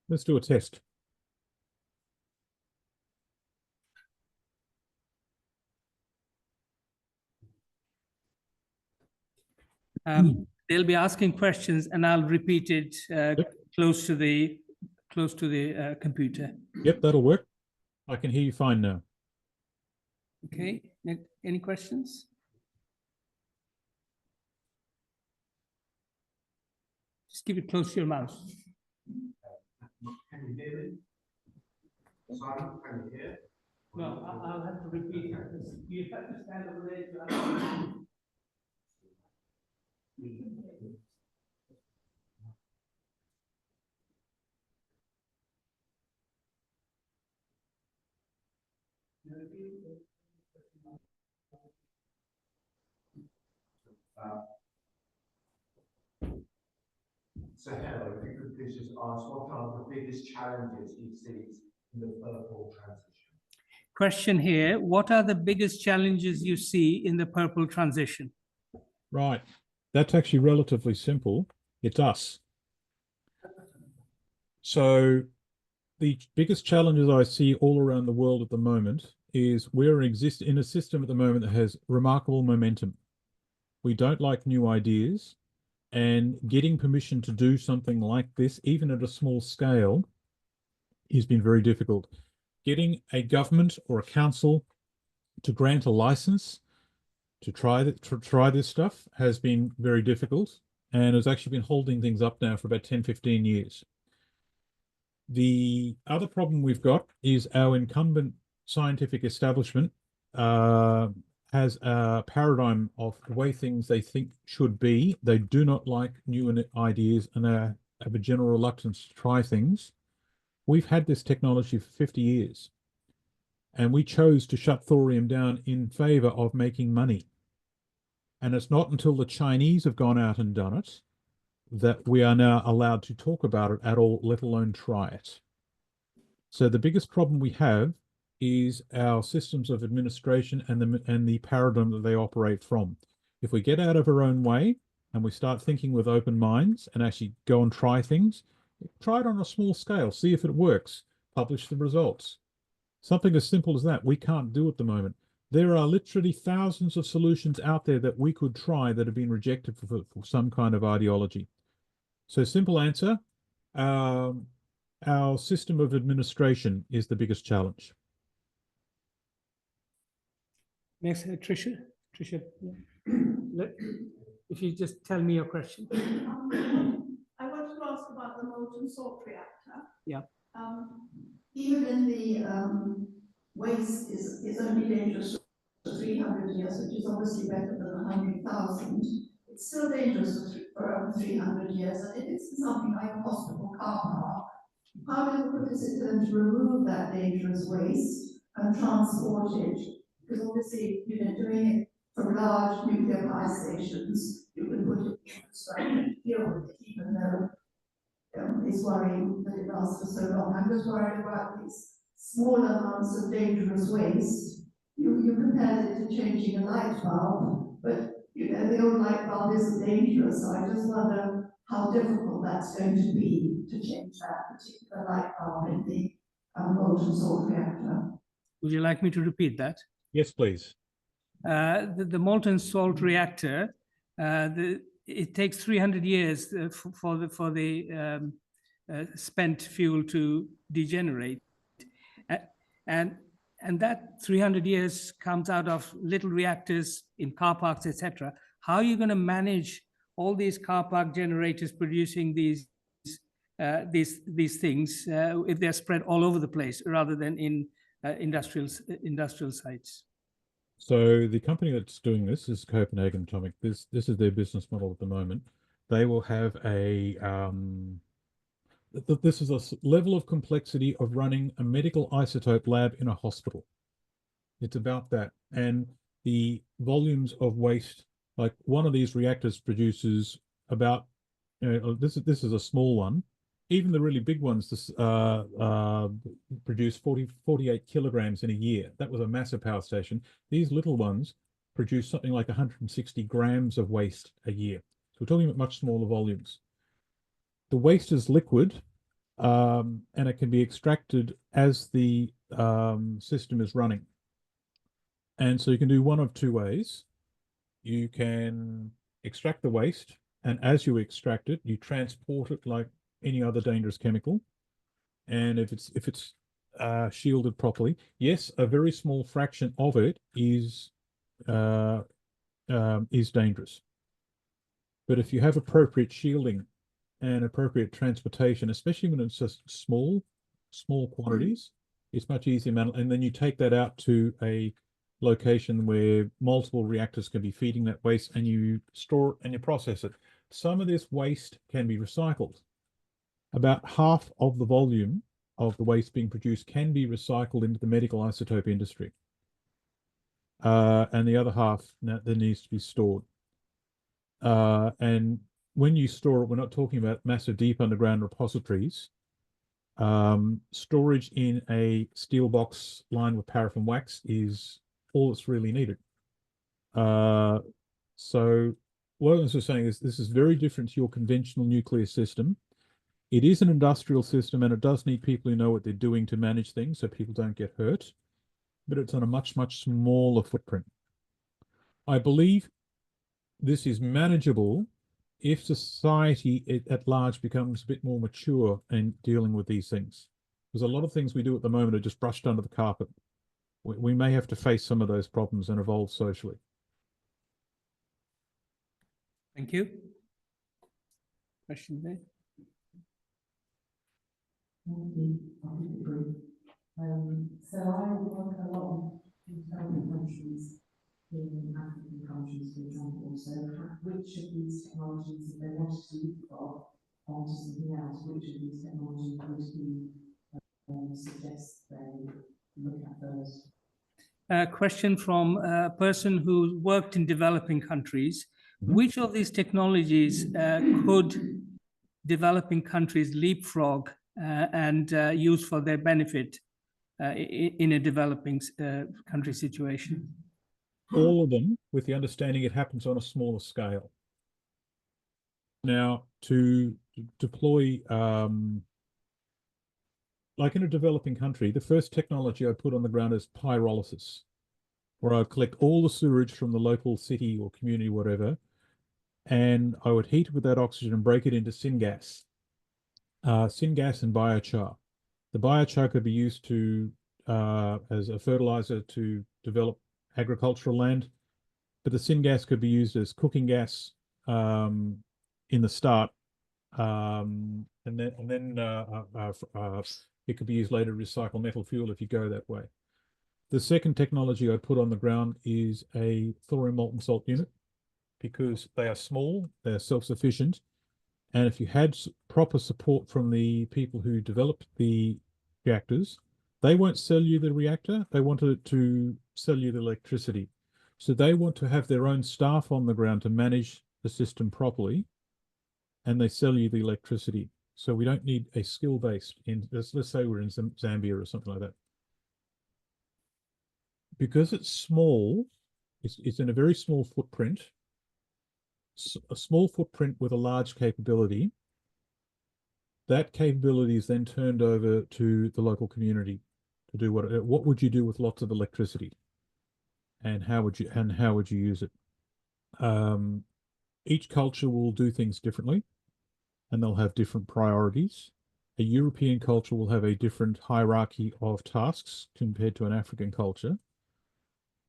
Let's do a test. They'll be asking questions, and I'll repeat it close to the computer. Yep, that'll work. I can hear you fine now. Okay. Any questions? Just keep it close to your mouth. Can you hear me? Simon, can you hear? No, I'll have to repeat it. You have to stand over there to ask. So hello, if you could please just ask what are the biggest challenges you see in the purple transition? Question here, what are the biggest challenges you see in the purple transition? Right. That's actually relatively simple. It's us. So the biggest challenges I see all around the world at the moment is we're in a system at the moment that has remarkable momentum. We don't like new ideas, and getting permission to do something like this, even at a small scale, has been very difficult. Getting a government or a council to grant a license to try this stuff has been very difficult, and has actually been holding things up now for about 10, 15 years. The other problem we've got is our incumbent scientific establishment has a paradigm of the way things they think should be. They do not like new ideas, and they have a general reluctance to try things. We've had this technology for 50 years, and we chose to shut thorium down in favor of making money. And it's not until the Chinese have gone out and done it that we are now allowed to talk about it at all, let alone try it. So the biggest problem we have is our systems of administration and the paradigm that they operate from. If we get out of our own way and we start thinking with open minds and actually go and try things, try it on a small scale, see if it works, publish the results. Something as simple as that, we can't do at the moment. There are literally thousands of solutions out there that we could try that have been rejected for some kind of ideology. So simple answer, our system of administration is the biggest challenge. Next, Tricia. Tricia, if you just tell me your question. I wanted to ask about the molten salt reactor. Yeah. Even in the waste is only dangerous for 300 years, which is obviously better than 100,000. It's still dangerous for over 300 years, and if it's something like a hospital car park, how difficult is it then to remove that dangerous waste and transport it? Because obviously, doing it from large nuclear power stations, you can put it in infrastructure to deal with it, even though it's worrying that it lasts for so long. I'm just worried about these small amounts of dangerous waste. You compared it to changing a light bulb, but the old light bulb isn't dangerous, so I just wonder how difficult that's going to be to change that particular light bulb in the molten salt reactor. Would you like me to repeat that? Yes, please. The molten salt reactor, it takes 300 years for the spent fuel to degenerate, and that 300 years comes out of little reactors in car parks, etc. How are you going to manage all these car park generators producing these things if they're spread all over the place rather than in industrial sites? So the company that's doing this is Copenhagen Atomic. This is their business model at the moment. They will have a this is a level of complexity of running a medical isotope lab in a hospital. It's about that, and the volumes of waste. Like one of these reactors produces about, this is a small one. Even the really big ones produce 48 kilograms in a year. That was a massive power station. These little ones produce something like 160 grams of waste a year. So we're talking about much smaller volumes. The waste is liquid, and it can be extracted as the system is running. And so you can do one of two ways. You can extract the waste, and as you extract it, you transport it like any other dangerous chemical. And if it's shielded properly, yes, a very small fraction of it is dangerous. But if you have appropriate shielding and appropriate transportation, especially when it's just small quantities, it's much easier. And then you take that out to a location where multiple reactors can be feeding that waste, and you store it and you process it. Some of this waste can be recycled. About half of the volume of the waste being produced can be recycled into the medical isotope industry. And the other half that needs to be stored. And when you store it, we're not talking about massive deep underground repositories. Storage in a steel box lined with paraffin wax is all that's really needed. So what I was just saying is this is very different to your conventional nuclear system. It is an industrial system, and it does need people who know what they're doing to manage things so people don't get hurt, but it's on a much, much smaller footprint. I believe this is manageable if society at large becomes a bit more mature in dealing with these things. Because a lot of things we do at the moment are just brushed under the carpet. We may have to face some of those problems and evolve socially. Thank you. Question there? I'll keep it brief. So I work a lot in developing countries, in African countries, for example. So which of these technologies, if they wanted to leapfrog onto something else, which of these technologies would you suggest they look at first? A question from a person who worked in developing countries. Mhm. Which of these technologies could developing countries leapfrog and use for their benefit in a developing country situation? All of them, with the understanding it happens on a smaller scale. Now, to deploy, like in a developing country, the first technology I put on the ground is pyrolysis, where I collect all the sewage from the local city or community, whatever, and I would heat it with that oxygen and break it into syngas. Syngas and biochar. The biochar could be used to as a fertilizer to develop agricultural land, but the syngas could be used as cooking gas in the start, and then it could be used later to recycle metal fuel if you go that way. The second technology I put on the ground is a thorium molten salt unit, because they are small, they're self-sufficient, and if you had proper support from the people who developed the reactors, they won't sell you the reactor, they wanted to sell you the electricity. So they want to have their own staff on the ground to manage the system properly, and they sell you the electricity. So we don't need a skill base in, let's say we're in Zambia or something like that. Because it's small, it's in a very small footprint, a small footprint with a large capability. That capability is then turned over to the local community to do what would you do with lots of electricity, and how would you use it? Each culture will do things differently, and they'll have different priorities. A European culture will have a different hierarchy of tasks compared to an African culture.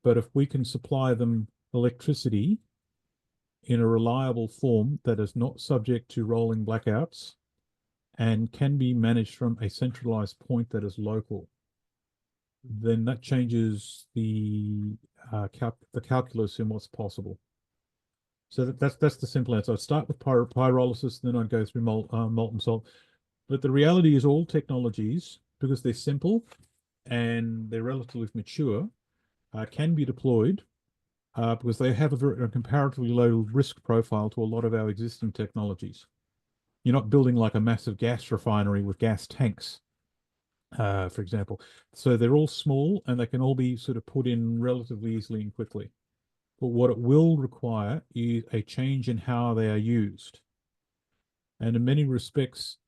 But if we can supply them electricity in a reliable form that is not subject to rolling blackouts and can be managed from a centralized point that is local, then that changes the calculus in what's possible. So that's the simple answer. I'd start with pyrolysis, then I'd go through molten salt. But the reality is all technologies, because they're simple and they're relatively mature, can be deployed because they have a comparatively low risk profile to a lot of our existing technologies. You're not building like a massive gas refinery with gas tanks, for example. So they're all small and they can all be sort of put in relatively easily and quickly. But what it will require is a change in how they are used. And in many respects,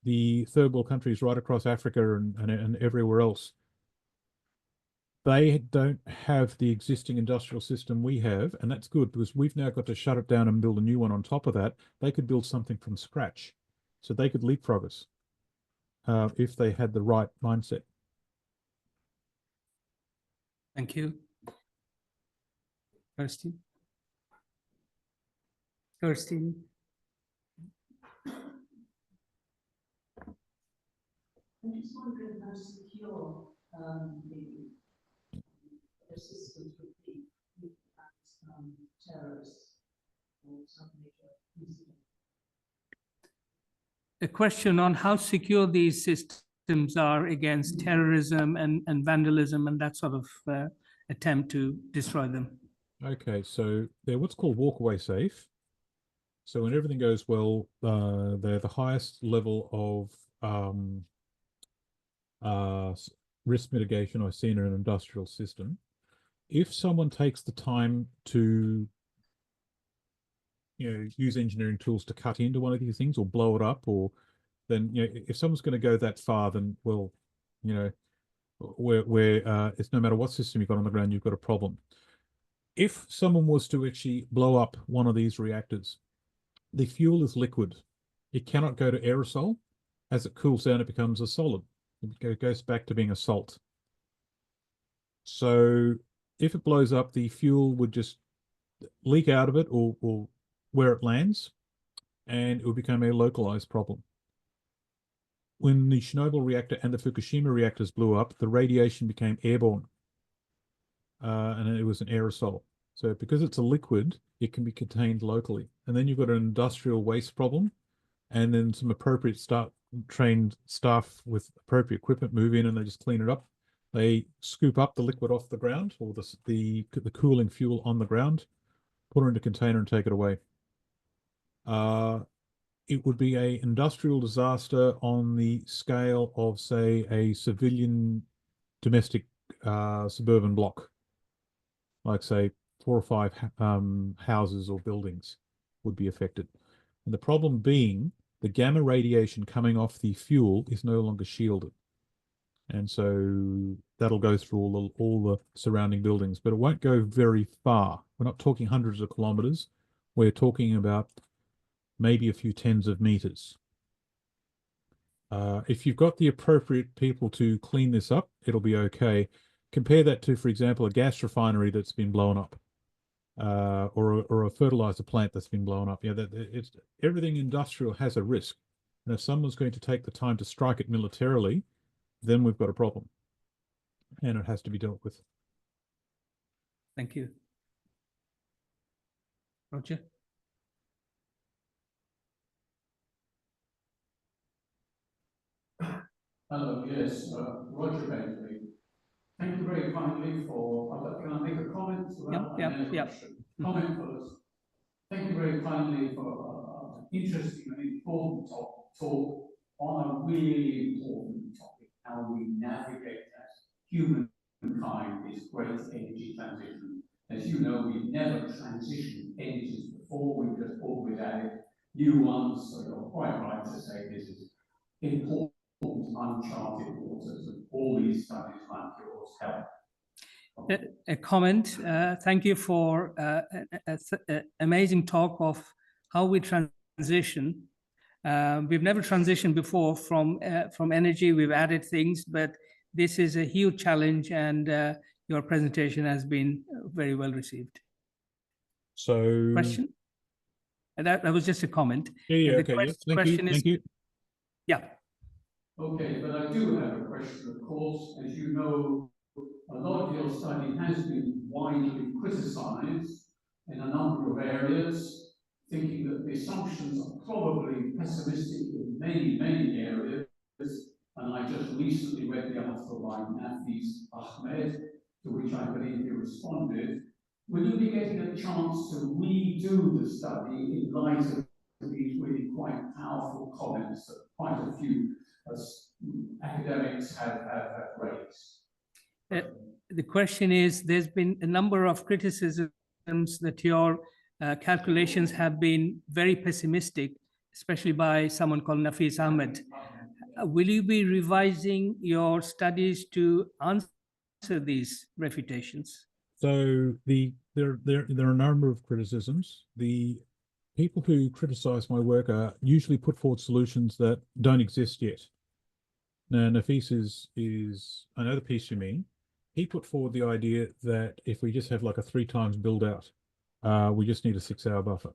the third world countries right across Africa and everywhere else they don't have the existing industrial system we have, and that's good because we've now got to shut it down and build a new one on top of that. They could build something from scratch, so they could leapfrog us if they had the right mindset. Thank you. Kirsten? Kirsten? I'm just wondering how secure the systems would be with terrorists or some major incident. A question on how secure these systems are against terrorism and vandalism and that sort of attempt to destroy them. Okay, so they're what's called walkaway safe. So when everything goes well, they're the highest level of risk mitigation I've seen in an industrial system. If someone takes the time to use engineering tools to cut into one of these things or blow it up, or then if someone's going to go that far, then well, where it's no matter what system you've got on the ground, you've got a problem. If someone was to actually blow up one of these reactors, the fuel is liquid. It cannot go to aerosol. As it cools down, it becomes a solid. It goes back to being a salt. So if it blows up, the fuel would just leak out of it or where it lands, and it will become a localized problem. When the Chernobyl reactor and the Fukushima reactors blew up, the radiation became airborne, and it was an aerosol. So because it's a liquid, it can be contained locally. And then you've got an industrial waste problem, and then some appropriate trained staff with appropriate equipment move in and they just clean it up. They scoop up the liquid off the ground, or the cooling fuel on the ground, put it in a container and take it away. It would be an industrial disaster on the scale of, say, a civilian domestic suburban block, like, say, 4 or 5 houses or buildings would be affected. And the problem being the gamma radiation coming off the fuel is no longer shielded. And so that'll go through all the surrounding buildings, but it won't go very far. We're not talking hundreds of kilometers. We're talking about maybe a few tens of meters. If you've got the appropriate people to clean this up, it'll be okay. Compare that to, for example, a gas refinery that's been blown up, or a fertilizer plant that's been blown up. Everything industrial has a risk. And if someone's going to take the time to strike it militarily, then we've got a problem. And it has to be dealt with. Thank you. Roger? Hello, yes, Roger Bentley. Thank you very kindly for, can I make a comment? Comment first. Thank you very kindly for interesting and important talk on a really important topic, how we navigate that humankind is great energy transition. As you know, we've never transitioned energies before, we've just always added new ones, so you're quite right to say this is important. Uncharted waters, and all these studies like yours help. A comment. Thank you for an amazing talk of how we transition. We've never transitioned before from energy. We've added things, but this is a huge challenge, and your presentation has been very well received. So, question? That was just a comment. Okay. Thank you. Yeah. Okay, but I do have a question, of course. As you know, a lot of your study has been widely criticized in a number of areas, thinking that the assumptions are probably pessimistic in many, many areas. And I just recently read the article by Nafis Ahmed, to which I believe you responded. Will you be getting a chance to redo the study in light of these really quite powerful comments that quite a few academics have raised? The question is, there's been a number of criticisms that your calculations have been very pessimistic, especially by someone called Nafis Ahmed. Will you be revising your studies to answer these refutations? So there are a number of criticisms. The people who criticize my work are usually put forward solutions that don't exist yet. Now, Nafis is I know the piece you mean. He put forward the idea that if we just have like a 3 times build out, we just need a 6-hour buffer.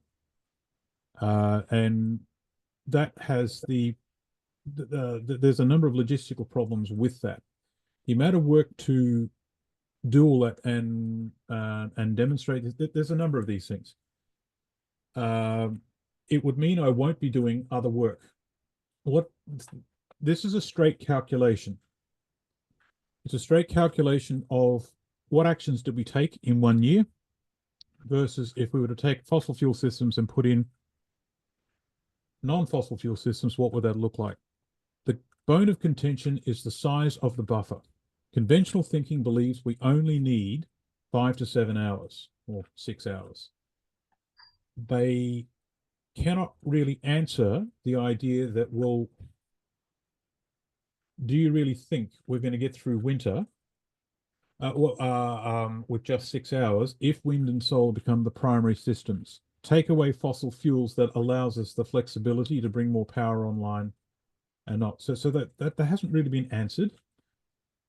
And that has there's a number of logistical problems with that. The amount of work to do all that and demonstrate, there's a number of these things. It would mean I won't be doing other work. This is a straight calculation. It's a straight calculation of what actions did we take in 1 year versus if we were to take fossil fuel systems and put in non-fossil fuel systems, what would that look like? The bone of contention is the size of the buffer. Conventional thinking believes we only need 5 to 7 hours or 6 hours. They cannot really answer the idea that, well, do you really think we're going to get through winter with just 6 hours if wind and solar become the primary systems? Take away fossil fuels that allows us the flexibility to bring more power online and not. So that hasn't really been answered.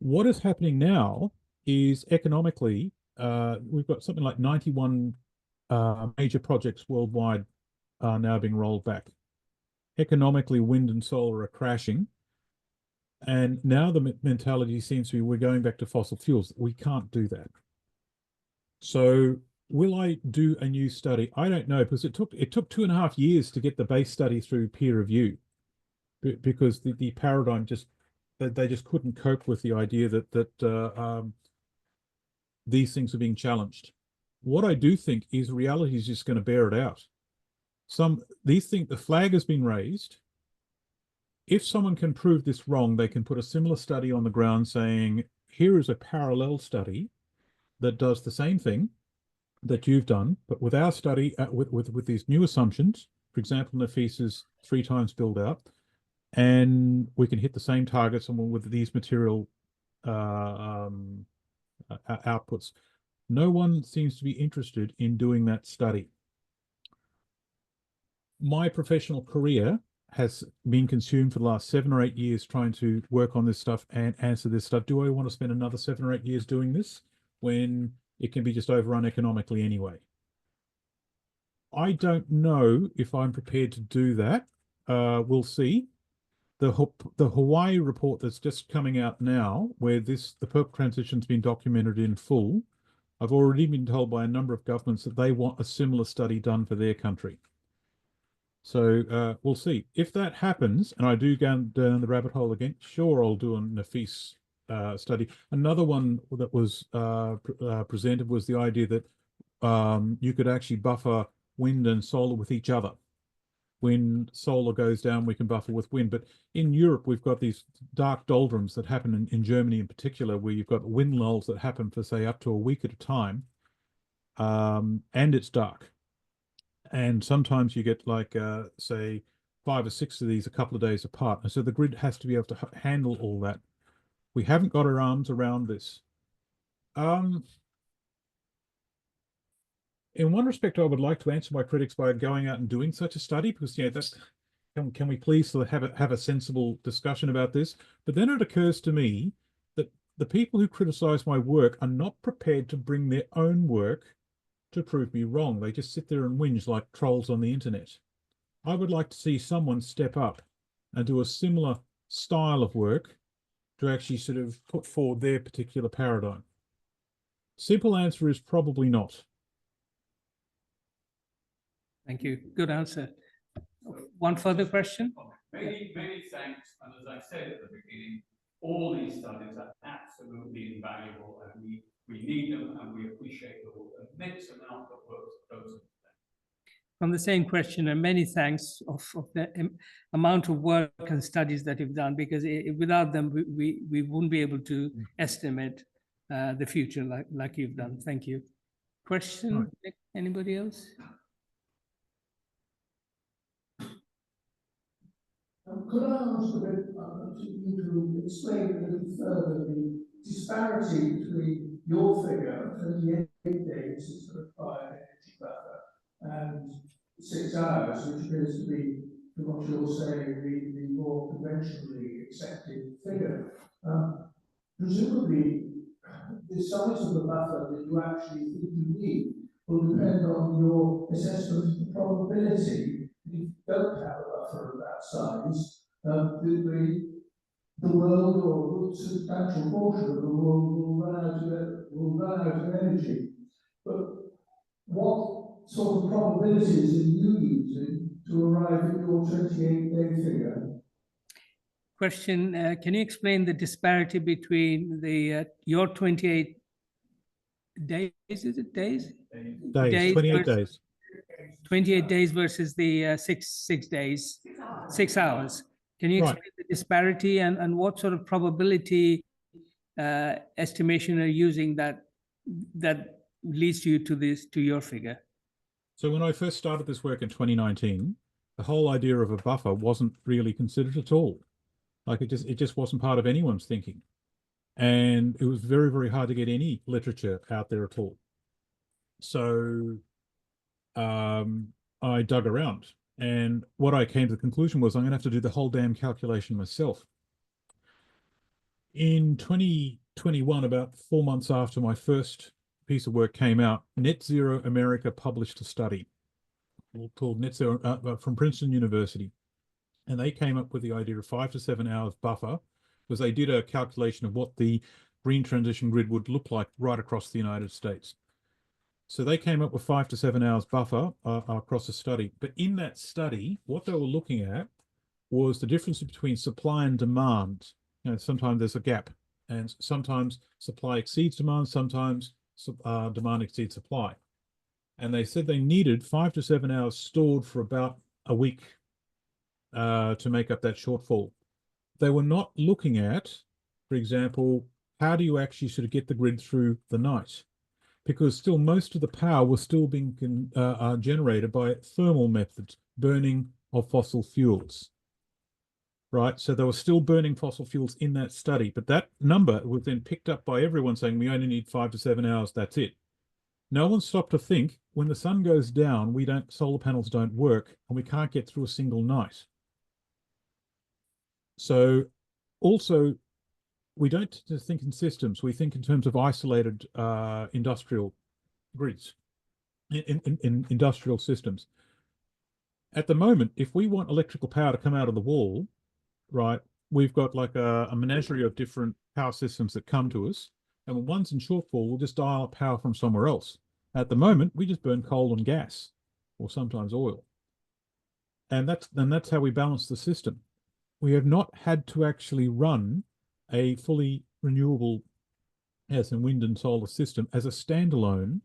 What is happening now is economically, we've got something like 91 major projects worldwide are now being rolled back. Economically, wind and solar are crashing. And now the mentality seems to be we're going back to fossil fuels. We can't do that. So will I do a new study? I don't know, because it took 2.5 years to get the base study through peer review, because the paradigm they just couldn't cope with the idea that these things are being challenged. What I do think is reality is just going to bear it out. The flag has been raised. If someone can prove this wrong, they can put a similar study on the ground saying, here is a parallel study that does the same thing that you've done, but with our study, with these new assumptions, for example, Nafis's 3 times build out, and we can hit the same targets and with these material outputs. No one seems to be interested in doing that study. My professional career has been consumed for the last 7 or 8 years trying to work on this stuff and answer this stuff. Do I want to spend another 7 or 8 years doing this when it can be just overrun economically anyway? I don't know if I'm prepared to do that. We'll see. The Hawaii report that's just coming out now, where the purple transition's been documented in full, I've already been told by a number of governments that they want a similar study done for their country. So we'll see. If that happens, and I do go down the rabbit hole again, sure, I'll do a Nafis study. Another one that was presented was the idea that you could actually buffer wind and solar with each other. When solar goes down, we can buffer with wind. But in Europe, we've got these dark doldrums that happen in Germany in particular, where you've got wind lulls that happen for, say, up to a week at a time, and it's dark. And sometimes you get like, say, 5 or 6 of these a couple of days apart. And so the grid has to be able to handle all that. We haven't got our arms around this. In one respect, I would like to answer my critics by going out and doing such a study, because that's can we please sort of have a sensible discussion about this? But then it occurs to me that the people who criticize my work are not prepared to bring their own work to prove me wrong. They just sit there and whinge like trolls on the internet. I would like to see someone step up and do a similar style of work to actually sort of put forward their particular paradigm. Simple answer is probably not. Thank you. Good answer. One further question? Many thanks. And as I said at the beginning, all these studies are absolutely invaluable, and we need them, and we appreciate the immense amount of work that goes into them. From the same question, and many thanks of the amount of work and studies that you've done, because without them, we wouldn't be able to estimate the future like you've done. Thank you. Question? Right. Anybody else? Could I ask a bit you to explain a little further the disparity between your figure, 28 days is the required energy buffer, and 6 hours, which appears to be, from what you're saying, the more conventionally accepted figure. Presumably, the size of the buffer that you actually think you need will depend on your assessment of the probability that if you don't have a buffer of that size, the world or a substantial portion of the world will run out of energy. But what sort of probabilities are you using to arrive at your 28-day figure? Question, can you explain the disparity between the your 28 days, is it days? Days, 28 days. 28 days versus the 6 days, 6 hours. Can you explain the disparity and what sort of probability estimation are you using that leads you to your figure? So when I first started this work in 2019, the whole idea of a buffer wasn't really considered at all. Like it just wasn't part of anyone's thinking. And it was very, very hard to get any literature out there at all. So I dug around, and what I came to the conclusion was I'm going to have to do the whole damn calculation myself. In 2021, about 4 months after my first piece of work came out, Net Zero America published a study called Net Zero from Princeton University. And they came up with the idea of 5 to 7 hours buffer, because they did a calculation of what the green transition grid would look like right across the United States. So they came up with 5 to 7 hours buffer across the study. But in that study, what they were looking at was the difference between supply and demand. You know, sometimes there's a gap, and sometimes supply exceeds demand, sometimes demand exceeds supply. And they said they needed 5 to 7 hours stored for about a week to make up that shortfall. They were not looking at, for example, how do you actually sort of get the grid through the night? Because still most of the power was still being generated by thermal methods, burning of fossil fuels. Right, so they were still burning fossil fuels in that study, but that number was then picked up by everyone saying we only need 5 to 7 hours, that's it. No one stopped to think when the sun goes down, solar panels don't work and we can't get through a single night. So also, we don't just think in systems, we think in terms of isolated industrial grids, in industrial systems. At the moment, if we want electrical power to come out of the wall, right, we've got like a menagerie of different power systems that come to us, and when one's in shortfall, we'll just dial up power from somewhere else. At the moment, we just burn coal and gas, or sometimes oil. And that's how we balance the system. We have not had to actually run a fully renewable, as in wind and solar system, as a standalone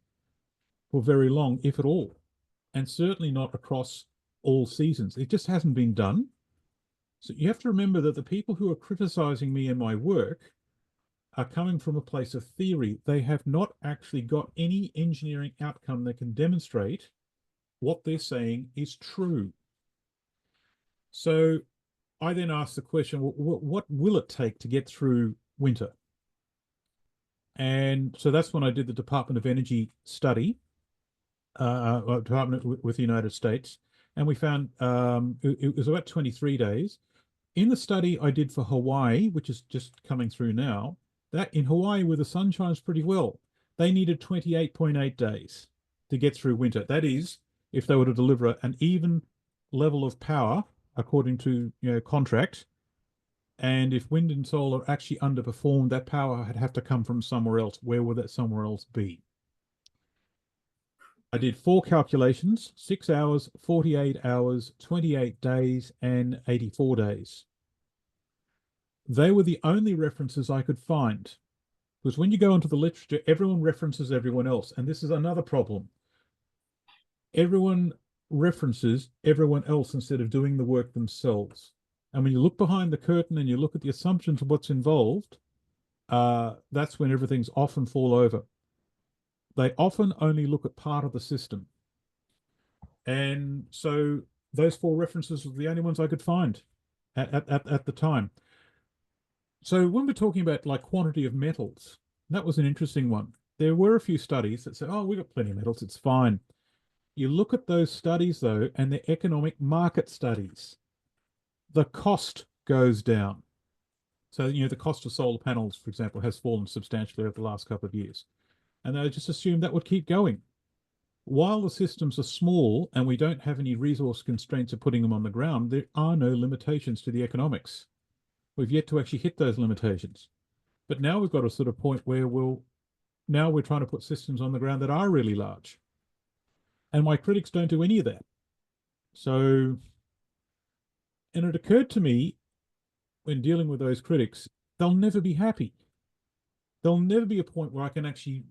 for very long, if at all, and certainly not across all seasons. It just hasn't been done. So you have to remember that the people who are criticizing me and my work are coming from a place of theory. They have not actually got any engineering outcome that can demonstrate what they're saying is true. So I then asked the question, what will it take to get through winter? And so that's when I did the Department of Energy study, department with the United States. And we found it was about 23 days. In the study I did for Hawaii, which is just coming through now, that in Hawaii where the sun shines pretty well, they needed 28.8 days to get through winter. That is, if they were to deliver an even level of power according to contract, and if wind and solar actually underperformed, that power would have to come from somewhere else. Where would that somewhere else be? I did 4 calculations: 6 hours, 48 hours, 28 days, and 84 days. They were the only references I could find, because when you go into the literature, everyone references everyone else, and this is another problem. Everyone references everyone else instead of doing the work themselves. And when you look behind the curtain and you look at the assumptions of what's involved, that's when everything's off and fall over. They often only look at part of the system. And so those 4 references were the only ones I could find at the time. So when we're talking about like quantity of metals, that was an interesting one. There were a few studies that said, oh, we've got plenty of metals, it's fine. You look at those studies though, and the economic market studies, the cost goes down. So, you know, the cost of solar panels, for example, has fallen substantially over the last couple of years. And they just assumed that would keep going. While the systems are small and we don't have any resource constraints of putting them on the ground, there are no limitations to the economics. We've yet to actually hit those limitations. But now we've got a sort of point where now we're trying to put systems on the ground that are really large. And my critics don't do any of that. So, and it occurred to me when dealing with those critics, they'll never be happy. There'll never be a point where I can actually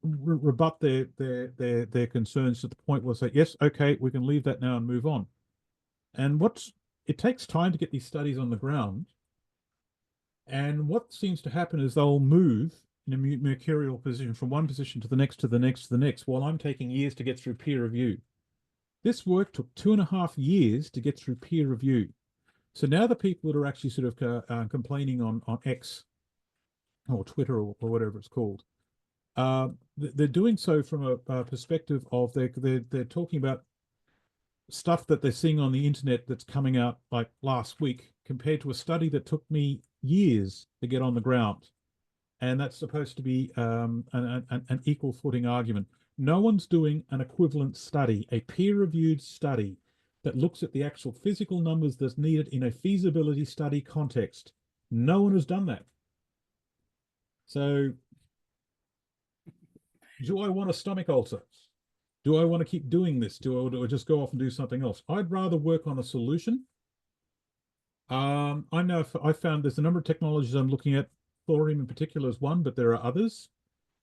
rebut their concerns to the point where I say, yes, okay, we can leave that now and move on. And it takes time to get these studies on the ground. And what seems to happen is they'll move in a mercurial position from one position to the next, to the next, to the next, while I'm taking years to get through peer review. This work took 2.5 years to get through peer review. So now the people that are actually sort of complaining on X or Twitter or whatever it's called, they're doing so from a perspective of they're talking about stuff that they're seeing on the internet that's coming out like last week compared to a study that took me years to get on the ground. And that's supposed to be an equal footing argument. No one's doing an equivalent study, a peer-reviewed study that looks at the actual physical numbers that's needed in a feasibility study context. No one has done that. So do I want a stomach ulcer? Do I want to keep doing this? Do I just go off and do something else? I'd rather work on a solution. I know I found there's a number of technologies I'm looking at. Thorium in particular is one, but there are others.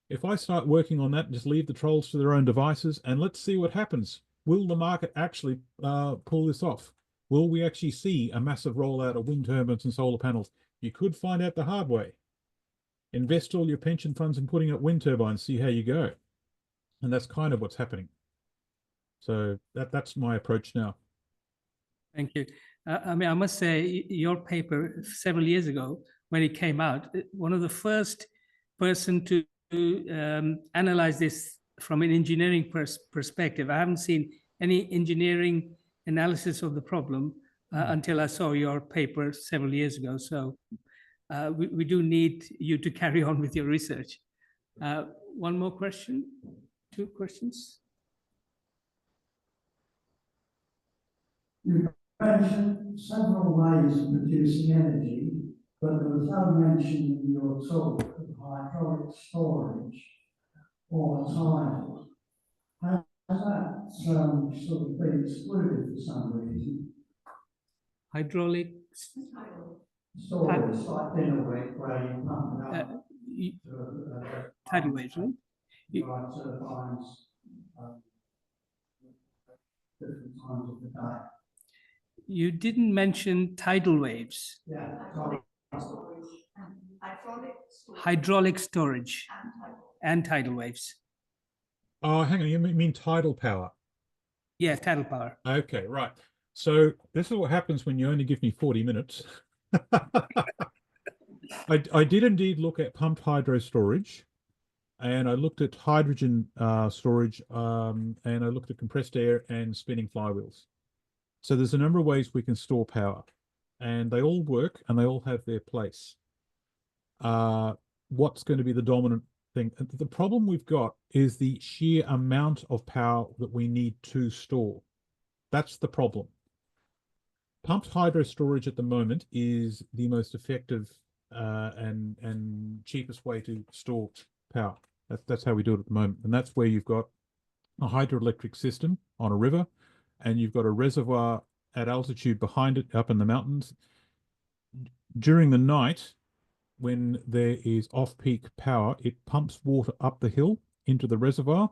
If I start working on that and just leave the trolls to their own devices, and let's see what happens. Will the market actually pull this off? Will we actually see a massive rollout of wind turbines and solar panels? You could find out the hard way. Invest all your pension funds in putting up wind turbines, see how you go. And that's kind of what's happening. So that's my approach now. Thank you. I mean, I must say, your paper several years ago, when it came out, one of the first person to analyze this from an engineering perspective. I haven't seen any engineering analysis of the problem until I saw your paper several years ago. So we do need you to carry on with your research. One more question? 2 questions? You mentioned several ways of producing energy, but there was no mention in your talk of hydraulic storage or tidal. Has that sort of been excluded for some reason? Hydraulic storage, like dinner where you pump it up tidal waves, right? Right, turbines, different times of the day. You didn't mention tidal waves. Yeah, Hydraulic storage and tidal waves. Oh, hang on, you mean tidal power? Yeah, tidal power. Okay, right. So this is what happens when you only give me 40 minutes. I did indeed look at pumped hydro storage, and I looked at hydrogen storage, and I looked at compressed air and spinning flywheels. So there's a number of ways we can store power, and they all work and they all have their place. What's going to be the dominant thing? The problem we've got is the sheer amount of power that we need to store. That's the problem. Pumped hydro storage at the moment is the most effective and cheapest way to store power. That's how we do it at the moment. And that's where you've got a hydroelectric system on a river, and you've got a reservoir at altitude behind it up in the mountains. During the night, when there is off-peak power, it pumps water up the hill into the reservoir.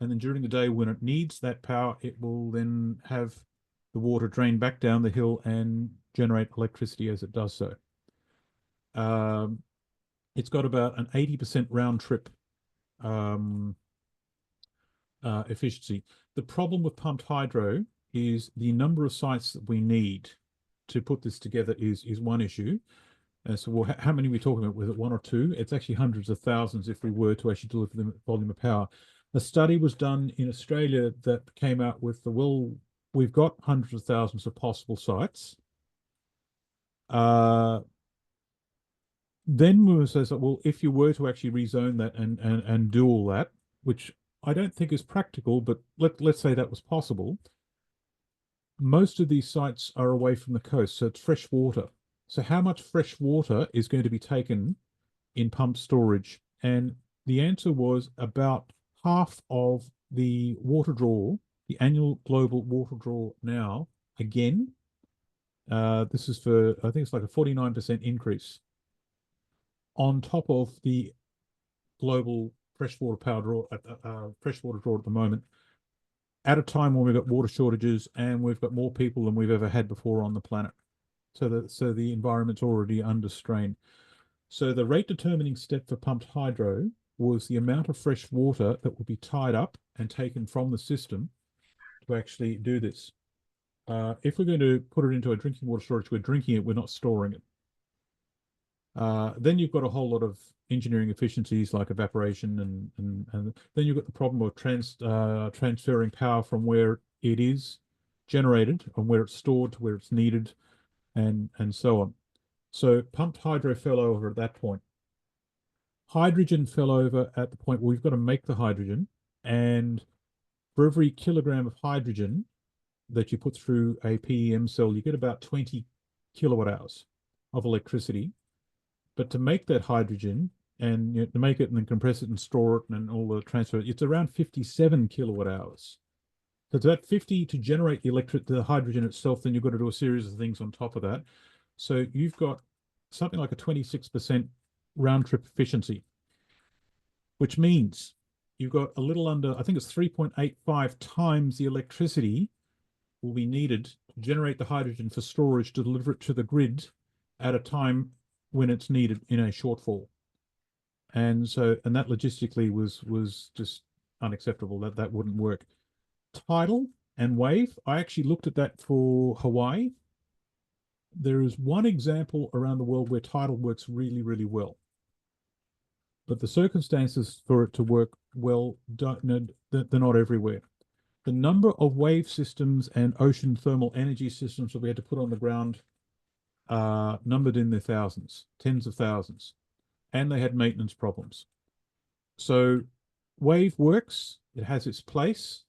And then during the day, when it needs that power, it will then have the water drain back down the hill and generate electricity as it does so. It's got about an 80% round trip efficiency. The problem with pumped hydro is the number of sites that we need to put this together is one issue. And so, well, how many are we talking about? Was it one or two? It's actually hundreds of thousands if we were to actually deliver the volume of power. A study was done in Australia that came out with the, well, we've got hundreds of thousands of possible sites. Then we says, well, if you were to actually rezone that and do all that, which I don't think is practical, but let's say that was possible. Most of these sites are away from the coast, so it's fresh water. So how much fresh water is going to be taken in pumped storage? And the answer was about half of the water draw, the annual global water draw now, again, this is for, I think it's like a 49% increase on top of the global freshwater power draw, freshwater draw at the moment, at a time when we've got water shortages and we've got more people than we've ever had before on the planet. So the environment's already under strain. So the rate determining step for pumped hydro was the amount of fresh water that would be tied up and taken from the system to actually do this. If we're going to put it into a drinking water storage, we're drinking it, we're not storing it. Then you've got a whole lot of engineering efficiencies like evaporation, and then you've got the problem of transferring power from where it is generated and where it's stored to where it's needed, and so on. So pumped hydro fell over at that point. Hydrogen fell over at the point where we've got to make the hydrogen, and for every kilogram of hydrogen that you put through a PEM cell, you get about 20 kilowatt hours of electricity. But to make that hydrogen and to make it and then compress it and store it and all the transfer, it's around 57 kilowatt hours. So to that 50 to generate the hydrogen itself, then you've got to do a series of things on top of that. So you've got something like a 26% round trip efficiency, which means you've got a little under, I think it's 3.85 times the electricity will be needed to generate the hydrogen for storage to deliver it to the grid at a time when it's needed in a shortfall. And so, and that logistically was just unacceptable. That wouldn't work. Tidal and wave, I actually looked at that for Hawaii. There is one example around the world where tidal works really, really well. But the circumstances for it to work well, they're not everywhere. The number of wave systems and ocean thermal energy systems that we had to put on the ground numbered in the thousands, tens of thousands, and they had maintenance problems. So wave works, it has its place.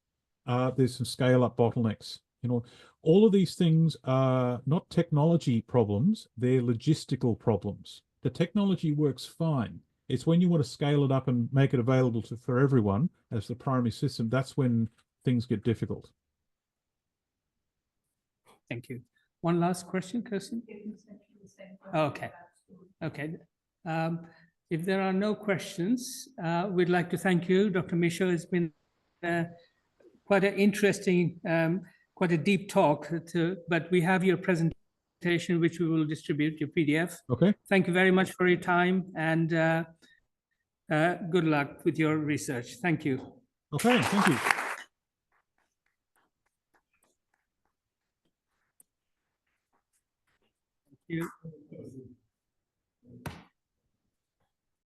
There's some scale-up bottlenecks. You know, all of these things are not technology problems, they're logistical problems. The technology works fine. It's when you want to scale it up and make it available for everyone as the primary system, that's when things get difficult. Thank you. One last question, Kirsten? Okay. Okay. If there are no questions, we'd like to thank you, Dr. Michaux. It's been quite an interesting, quite a deep talk, but we have your presentation, which we will distribute, your PDF. Okay. Thank you very much for your time, and good luck with your research. Thank you. Okay, thank you. Thank you.